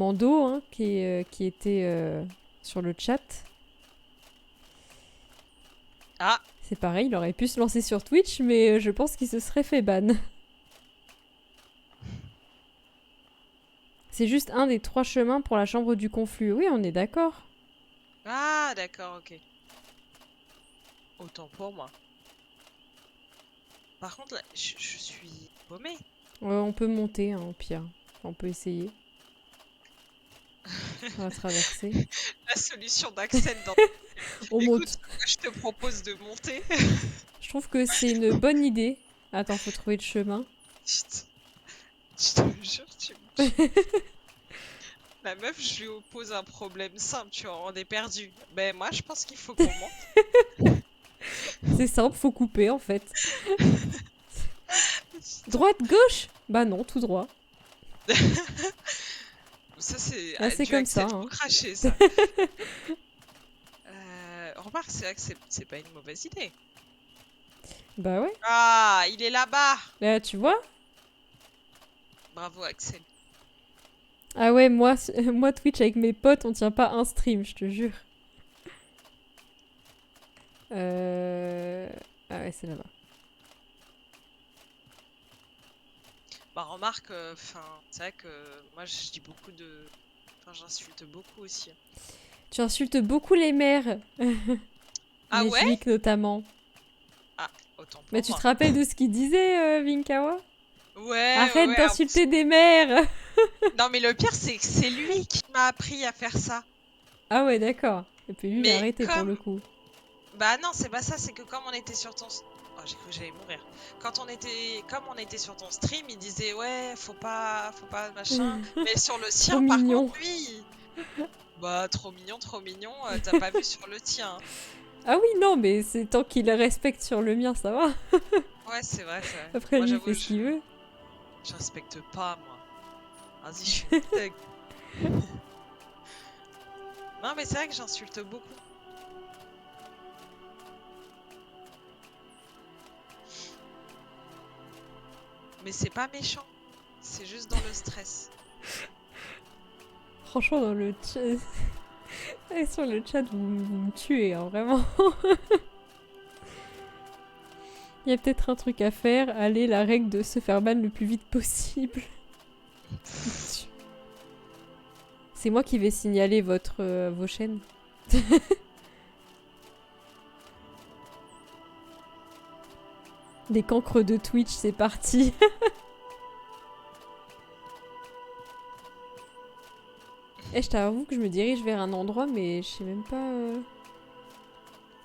Ando, hein, qui était sur le chat. Ah, C'est pareil, il aurait pu se lancer sur Twitch, mais je pense qu'il se serait fait ban. C'est juste un des 3 chemins pour la chambre du conflit. Oui, on est d'accord. ah, d'accord, ok. Autant pour moi. Par contre, là, je suis paumée. On peut monter, hein, au pire. On peut essayer. On va traverser. La solution d'Axel dans... On Écoute, monte. je te propose de monter. Je trouve que c'est une bonne idée. Attends, faut trouver le chemin. Putain, je te jure, tu me tues. La meuf, je lui oppose un problème simple, tu vois, on est perdu. Ben moi, je pense qu'il faut qu'on monte. C'est simple, faut couper en fait. Droite, gauche? Bah non, tout droit. Ça, c'est Ah, c'est du comme Axel ça, trop hein. craché, ça. Remarque, c'est vrai que c'est pas une mauvaise idée. Bah ouais. Ah, il est là-bas. Là, tu vois? Bravo, Axel. Ah ouais, moi, moi Twitch avec mes potes, on tient pas un stream, je te jure. Ah ouais, c'est là-bas. Bah remarque, enfin, c'est vrai que moi, je dis beaucoup de... Enfin, j'insulte beaucoup aussi. Tu insultes beaucoup les mères. Ah ouais? Nejvik notamment. Autant pour Mais tu moi. te rappelles de ce qu'il disait, Vinkawa? Ouais, Arrête ouais. d'insulter des mères! Non, mais le pire, c'est que c'est lui qui m'a appris à faire ça. Ah ouais, d'accord. Et puis lui, il a Mais arrêté pour comme... le coup. Bah non, c'est pas ça, c'est que comme on était sur ton... Oh, j'ai cru que j'allais mourir. Comme on était sur ton stream, il disait ouais, faut pas machin. Mais sur le sien, par mignon. contre, lui... Bah, trop mignon, t'as pas vu sur le tien. Ah oui, non, mais c'est tant qu'il le respecte sur le mien, ça va. Ouais, c'est vrai, c'est vrai. Après, Moi, lui, il j'avoue, fait ce qu'il veut. je respecte pas, moi. Vas-y, je suis une thug. Non, mais c'est vrai que j'insulte beaucoup. Mais c'est pas méchant. C'est juste dans le stress. Franchement, dans le chat... Et sur le chat, vous me tuez, hein, vraiment. Il y a peut-être un truc à faire. Allez, la règle de se faire ban le plus vite possible. C'est moi qui vais signaler vos chaînes. Des cancres de Twitch, c'est parti. Eh, je t'avoue que je me dirige vers un endroit, mais je sais même pas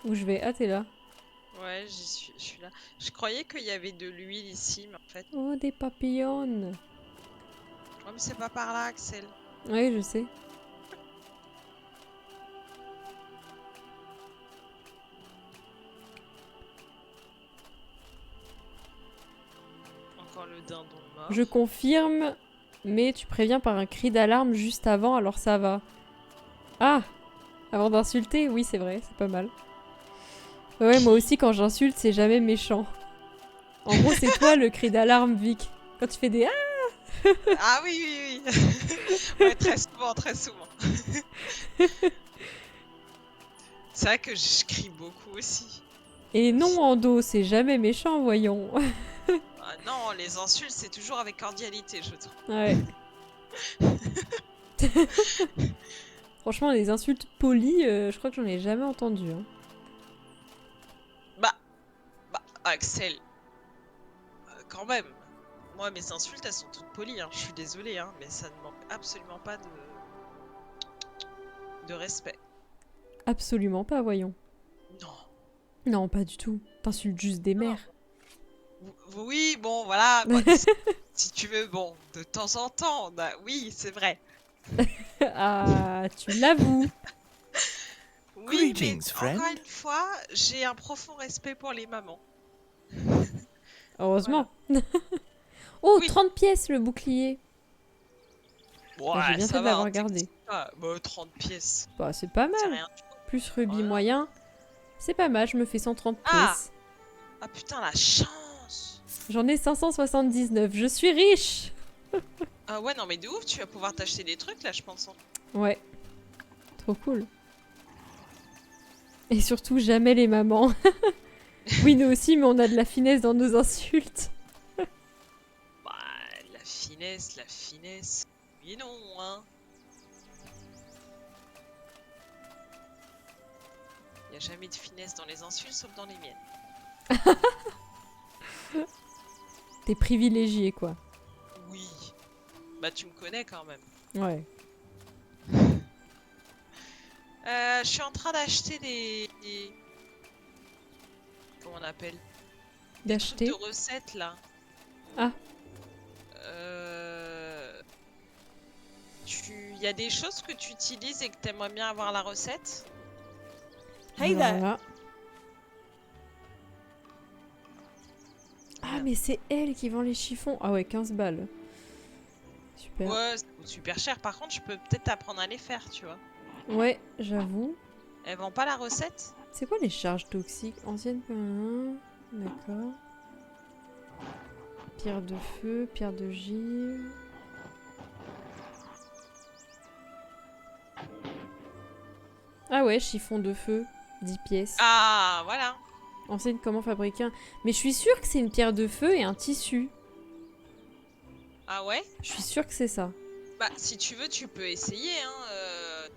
où je vais. Ah, t'es là. Ouais, je suis là. Je croyais qu'il y avait de l'huile ici, mais en fait... Oh, des papillons. Oh, mais c'est pas par là, Axel. Oui, je sais. Encore le dindon mort. Je confirme, mais tu préviens par un cri d'alarme juste avant, alors ça va. Ah! Avant d'insulter, oui, c'est vrai, c'est pas mal. Ouais, moi aussi, quand j'insulte, c'est jamais méchant. En gros, c'est toi le cri d'alarme, Vic. Quand tu fais des ah! Ah oui, oui, oui. Ouais, très souvent, très souvent. C'est vrai que je crie beaucoup aussi. Et non, Ando, c'est jamais méchant, voyons. Ah non, les insultes, c'est toujours avec cordialité, je trouve. Ouais. Franchement, les insultes polies, je crois que j'en ai jamais entendu. Hein. Bah, Axel, quand même. Moi, mes insultes, elles sont toutes polies, hein. Je suis désolée, hein, mais ça ne manque absolument pas de respect. Absolument pas, voyons. Non. Non, pas du tout. T'insultes juste des Non. mères. Oui, bon, voilà. Bon, si tu veux, bon, de temps en temps, oui, c'est vrai. Ah, tu l'avoues. Oui, mais Greetings, friend. encore une fois, j'ai un profond respect pour les mamans. Heureusement. Oh, Oui. 30 pièces le bouclier. Bon, Bah, j'ai bien ça fait de va, l'avoir hein, gardé. bah, 30 pièces, Bah, c'est pas c'est mal. rien. Plus rubis Voilà. moyen. C'est pas mal, je me fais 130 Ah. pièces. Ah putain, la chance! J'en ai 579. Je suis riche. Ah ouais, non mais de ouf, tu vas pouvoir t'acheter des trucs là, je pense. Hein. Ouais. Trop cool. Et surtout, jamais les mamans. Oui, nous aussi, mais on a de la finesse dans nos insultes. Bah, la finesse. Oui et non, hein. Y a jamais de finesse dans les insultes, sauf dans les miennes. T'es privilégié, quoi. Oui. Bah, tu me connais quand même. Ouais. Je suis en train d'acheter des... Comment on appelle? D'acheter. de recettes là. Ah. Il y a des choses que tu utilises et que t'aimerais bien avoir la recette? Hey Alors there. là. Ah, mais c'est elle qui vend les chiffons. Ah ouais, 15 balles. Super. Ouais, ça coûte super cher. Par contre, je peux peut-être t'apprendre à les faire, tu vois. Ouais, j'avoue. Elle vend pas la recette? C'est quoi les charges toxiques? Ancienne. D'accord. Pierre de feu, pierre de givre. Ah ouais, chiffon de feu. 10 pièces. Ah, voilà. Enseigne comment fabriquer un... Mais je suis sûre que c'est une pierre de feu et un tissu. Ah ouais? Je suis sûre que c'est ça. Bah, si tu veux, tu peux essayer, hein.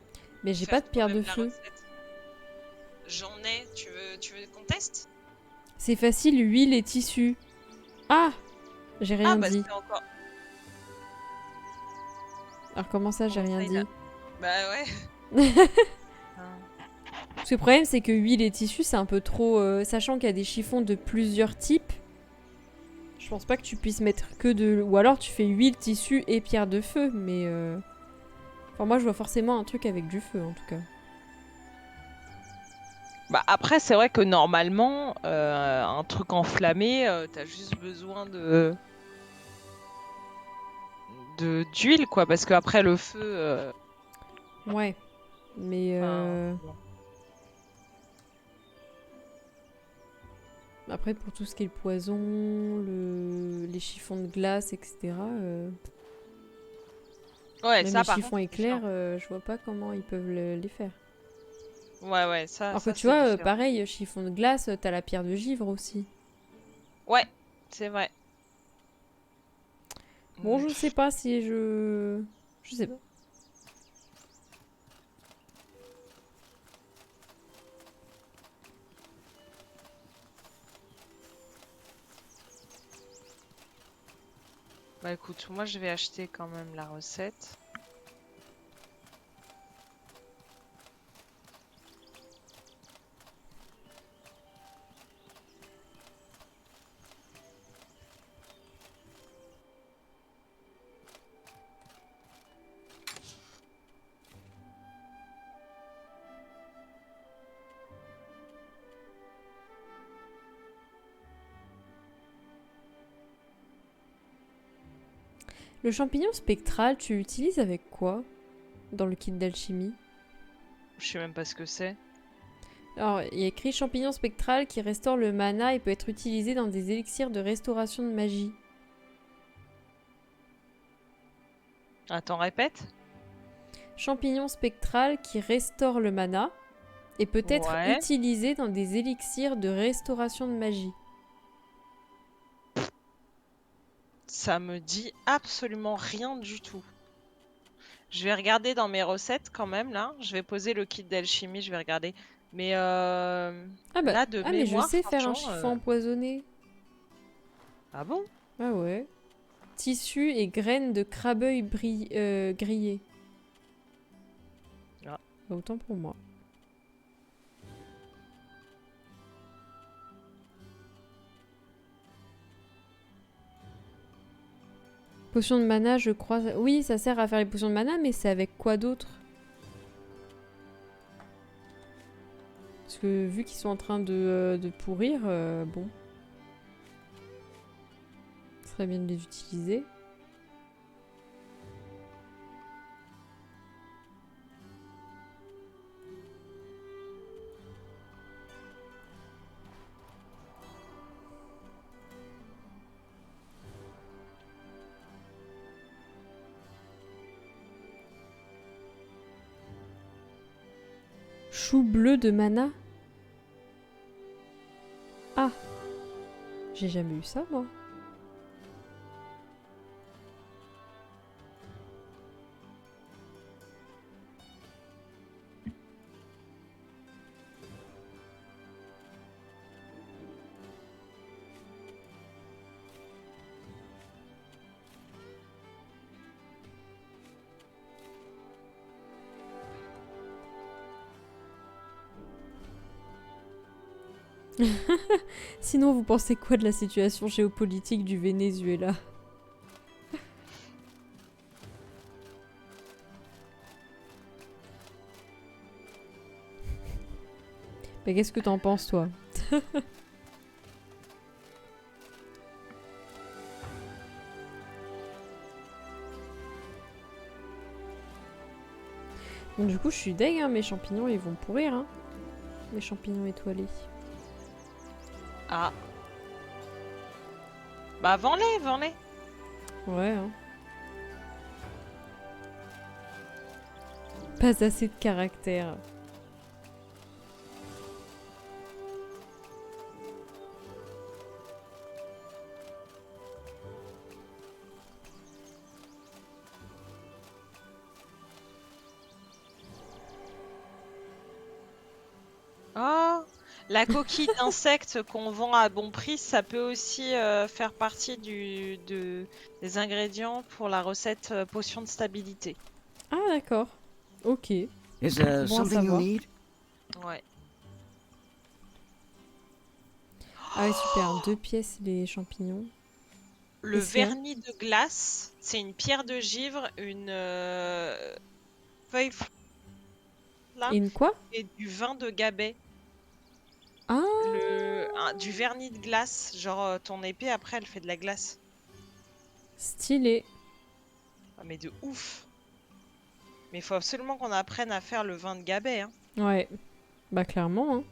Mais j'ai Faire pas de pierre de toi-même la feu. recette. J'en ai. Tu veux qu'on teste? C'est facile, huile et tissu. Ah! J'ai rien Ah, bah dit. c'est encore. Alors comment ça, j'ai Comment rien ça, il a- dit? Bah ouais. Ah. Parce que le problème, c'est que huile et tissu, c'est un peu trop... sachant qu'il y a des chiffons de plusieurs types, je pense pas que tu puisses mettre que de... Ou alors tu fais huile, tissu et pierre de feu, mais... Enfin, moi, je vois forcément un truc avec du feu, en tout cas. Bah après, c'est vrai que normalement, un truc enflammé, t'as juste besoin d'huile, quoi, parce qu'après le feu. Ouais. Mais... Bon. Après, pour tout ce qui est le poison, les chiffons de glace, etc., Ouais, même ça les par chiffons contre, c'est éclairs, différent. je vois pas comment ils peuvent les faire. Ouais, ça, Alors que ça tu c'est vois, différent. pareil, chiffon de glace, t'as la pierre de givre aussi. Ouais, c'est vrai. Bon, Mm. je sais pas si je... Je sais pas. Bah écoute, moi je vais acheter quand même la recette. Le champignon spectral, tu l'utilises avec quoi dans le kit d'alchimie? Je sais même pas ce que c'est. Alors, il y a écrit champignon spectral qui restaure le mana et peut être utilisé dans des élixirs de restauration de magie. Attends, répète. Champignon spectral qui restaure le mana et peut être Ouais. utilisé dans des élixirs de restauration de magie. Ça me dit absolument rien du tout. Je vais regarder dans mes recettes quand même là. Je vais poser le kit d'alchimie, je vais regarder. Mais Ah bah, là de ah mais je mémoire, sais faire un franchement. chiffon empoisonné. Ah bon? Ah ouais. Tissu et graines de crabeuil grillé. Ah. Bah, autant pour moi. Potion de mana, je crois. Oui, ça sert à faire les potions de mana, mais c'est avec quoi d'autre? Parce que vu qu'ils sont en train de pourrir, bon. Ce serait bien de les utiliser. Chou bleu de mana? Ah! J'ai jamais eu ça, moi. Sinon, vous pensez quoi de la situation géopolitique du Venezuela? Mais qu'est-ce que t'en penses, toi? Bon, du coup, je suis deg, hein, mes champignons, ils vont pourrir, hein. Mes champignons étoilés. Ah. Bah, vends-les, vends-les. Ouais, hein. Pas assez de caractère. Oh, la coquille d'insecte qu'on vend à bon prix, ça peut aussi faire partie des ingrédients pour la recette potion de stabilité. Ah, d'accord. Ok. Is there Bon à something you savoir. need? Ouais. Ah oui, super. 2 pièces, les champignons. Le Qu'est-ce qu'il y a? vernis de glace, c'est une pierre de givre, une feuille là, Et une quoi? et du vin de Gabet. Ah, Du vernis de glace, genre ton épée après elle fait de la glace. stylé. Ah, mais de ouf. Mais il faut absolument qu'on apprenne à faire le vin de Gabet, hein. Ouais. Bah, clairement, hein.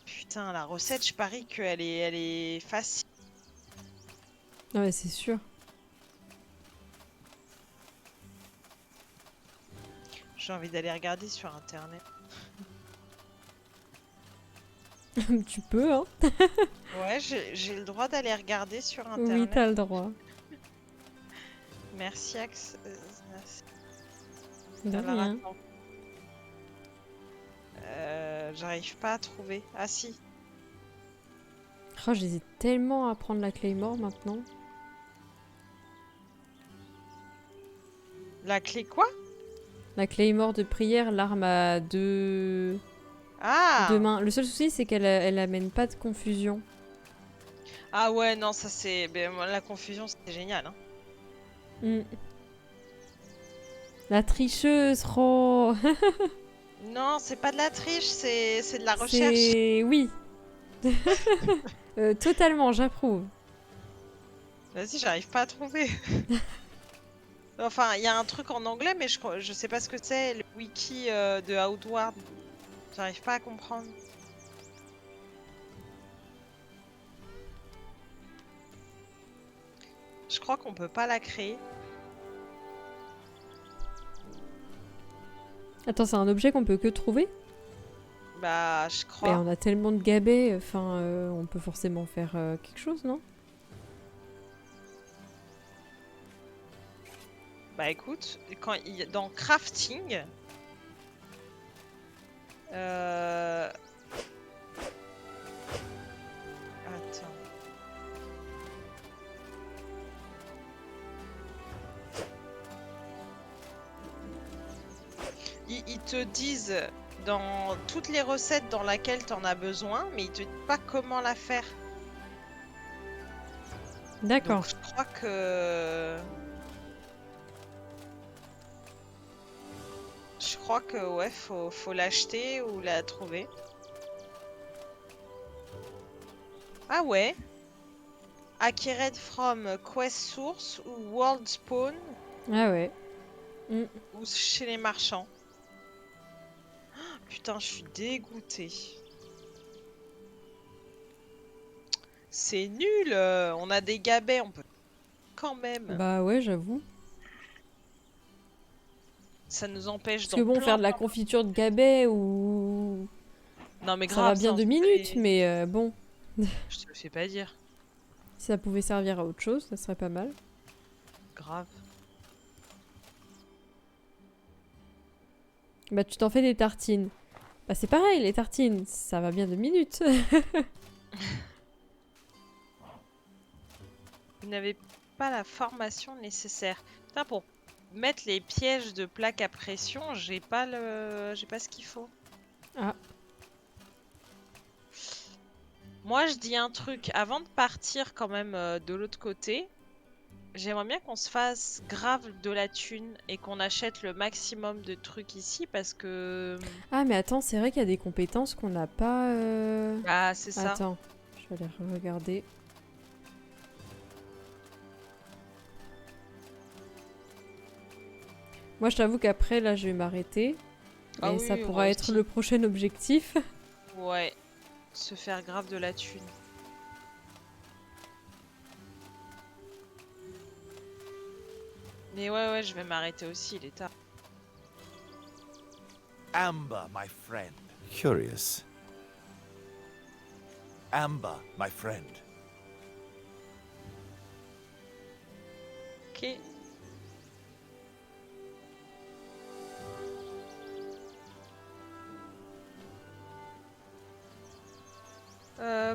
Putain, la recette, je parie qu'elle elle est facile. Ah ouais, c'est sûr. J'ai envie d'aller regarder sur internet. Tu peux, hein. Ouais, j'ai le droit d'aller regarder sur Oui, internet. t'as le droit. Merci, Axe. Merci. De Alors, rien. attends. J'arrive pas à trouver. Ah si. Oh, j'hésite tellement à prendre la Claymore maintenant. La clé quoi? La Claymore de prière, l'arme à deux Ah! mains. Le seul souci, c'est qu'elle elle amène pas de confusion. Ah ouais, non, ça c'est... Ben, moi, la confusion, c'était génial, hein. Hmm. La tricheuse, oh. Non, c'est pas de la triche, c'est de la recherche. C'est... Oui. Totalement, j'approuve. Vas-y, j'arrive pas à trouver. Enfin, il y a un truc en anglais, mais je sais pas ce que c'est, le wiki de Outward. J'arrive pas à comprendre. Je crois qu'on peut pas la créer. Attends, c'est un objet qu'on peut que trouver? Bah, je Ben, crois. on a tellement de gabets, enfin, on peut forcément faire quelque chose, non? Bah écoute, dans crafting, attends. Ils te disent dans toutes les recettes dans lesquelles t'en as besoin, mais ils te disent pas comment la faire. D'accord. Donc je crois que... Je crois que ouais, faut l'acheter ou la trouver. Ah ouais. Acquired from quest source ou world spawn Ah ouais. ou chez les marchands. Ah, putain, je suis dégoûtée. C'est nul. On a des gabets, on peut quand même. Bah ouais, j'avoue. Ça nous empêche Parce que bon, faire de la confiture de gabet ou... Non mais Ça grave, va bien on 2 se minutes, fait- mais bon, Je te le fais pas dire. si ça pouvait servir à autre chose, ça serait pas mal. Grave. Bah tu t'en fais des tartines. Bah c'est pareil, les tartines, ça va bien 2 minutes. Vous n'avez pas la formation nécessaire. Putain, pour mettre les pièges de plaques à pression, j'ai pas ce qu'il faut. Ah. Moi, je dis un truc. Avant de partir quand même de l'autre côté, j'aimerais bien qu'on se fasse grave de la thune et qu'on achète le maximum de trucs ici parce que... Ah, mais attends, c'est vrai qu'il y a des compétences qu'on n'a pas... Bah, c'est ça. Attends, je vais aller regarder. Moi, je t'avoue qu'après, là, je vais m'arrêter. Ah Et oui, ça oui, pourra moi être aussi. le prochain objectif. Ouais, se faire grave de la thune. Mais ouais, je vais m'arrêter aussi, il est tard. Amber, my friend. Curious. Amber, my friend. Ok.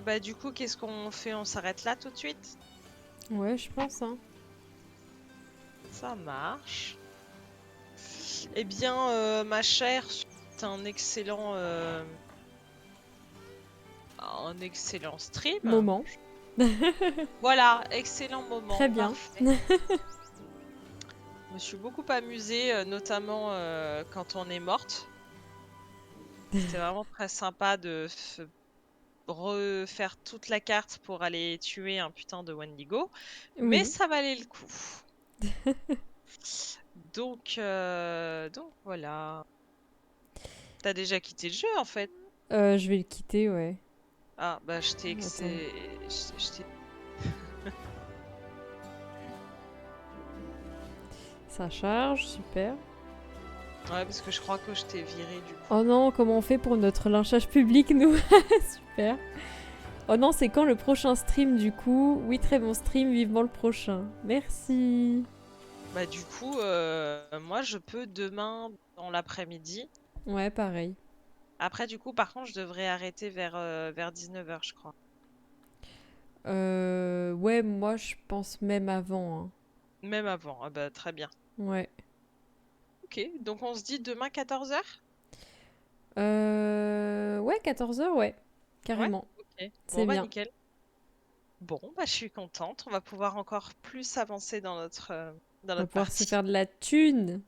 Bah du coup, qu'est-ce qu'on fait? On s'arrête là tout de suite? Ouais, je pense, hein. Ça marche. Eh bien, ma chère, c'est un excellent stream. Moment. Voilà, excellent moment, Très bien. parfait. Je me suis beaucoup amusée, notamment quand on est morte. C'était vraiment très sympa de refaire toute la carte pour aller tuer un putain de Wendigo. Mais Oui. ça valait le coup. Donc voilà. T'as déjà quitté le jeu en fait. Je vais le quitter, ouais. Ah bah je t'ai Attends. Ça charge, super. Ouais, parce que je crois que je t'ai viré du coup. Oh non, comment on fait pour notre lynchage public, nous? Super. Oh non, c'est quand le prochain stream, du coup? Oui, très bon stream, vivement le prochain. Merci. Bah du coup, moi je peux demain dans l'après-midi. Ouais, pareil. Après du coup, par contre, je devrais arrêter vers 19h, je crois. Ouais, moi, je pense même avant, hein. Même avant. Ah bah très bien. Ouais. Ok, donc on se dit demain 14h? Ouais, 14h, ouais. Ouais, Carrément. ok. C'est Bon bah bien. nickel. Bon bah je suis contente. On va pouvoir encore plus avancer dans On va notre pouvoir se partie. faire de la thune.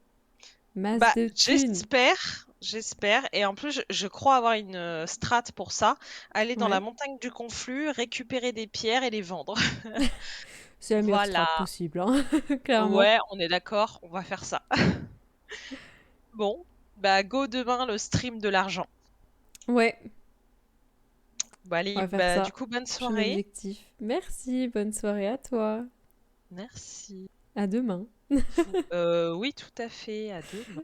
Masse Bah de thune. j'espère. Et en plus, je crois avoir une strat pour ça. Aller dans la Ouais. montagne du conflux, récupérer des pierres et les vendre. C'est la meilleure strat Voilà. possible, hein. Clairement. Ouais, on est d'accord, on va faire ça. Bon, bah go demain le stream de l'argent. Ouais, Bon on allez, va faire bah du ça. coup bonne Prochain soirée. objectif. Merci, bonne soirée à toi. Merci. À demain. Oui, tout à fait, à demain.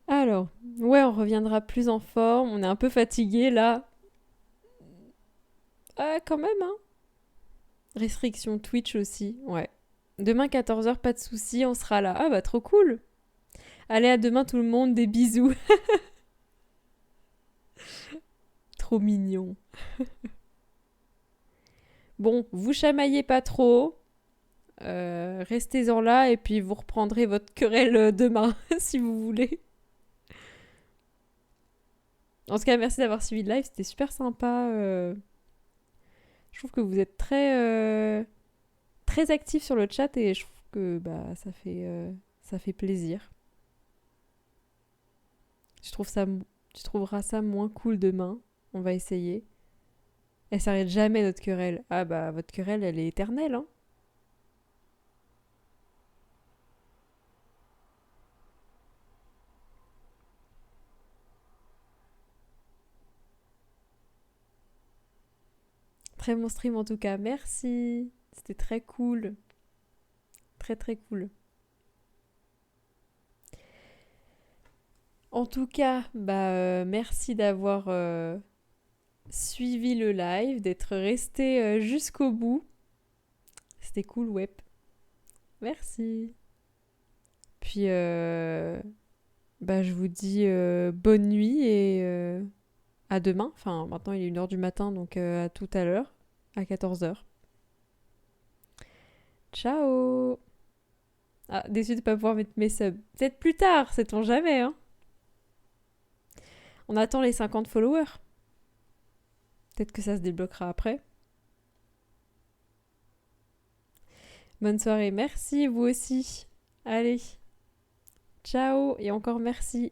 Alors, ouais, on reviendra plus en forme. On est un peu fatigué là. Ah, quand même, hein. Restriction Twitch aussi, ouais. Demain 14h, pas de soucis, on sera là. Ah bah trop cool. Allez, à demain tout le monde, des bisous. Trop mignon. Bon, vous chamaillez pas trop. Restez-en là et puis vous reprendrez votre querelle demain, si vous voulez. En tout cas, merci d'avoir suivi le live, c'était super sympa. Je trouve que vous êtes très actifs sur le chat et je trouve que bah, ça fait plaisir. Tu trouveras ça moins cool demain. On va essayer. Elle s'arrête jamais, notre querelle. Ah bah, votre querelle, elle est éternelle, hein. Très bon stream en tout cas, merci. C'était très cool. Très très cool. En tout cas, bah, merci d'avoir suivi le live, d'être resté jusqu'au bout. C'était cool, ouais. Merci. Puis, bah, je vous dis bonne nuit et à demain. Enfin, maintenant il est 1h du matin, donc à tout à l'heure, à 14h. Ciao! Ah, déçu de pas pouvoir mettre mes subs. Peut-être plus tard, sait-on jamais, hein. On attend les 50 followers. Peut-être que ça se débloquera après. Bonne soirée, merci, vous aussi. Allez. Ciao et encore merci.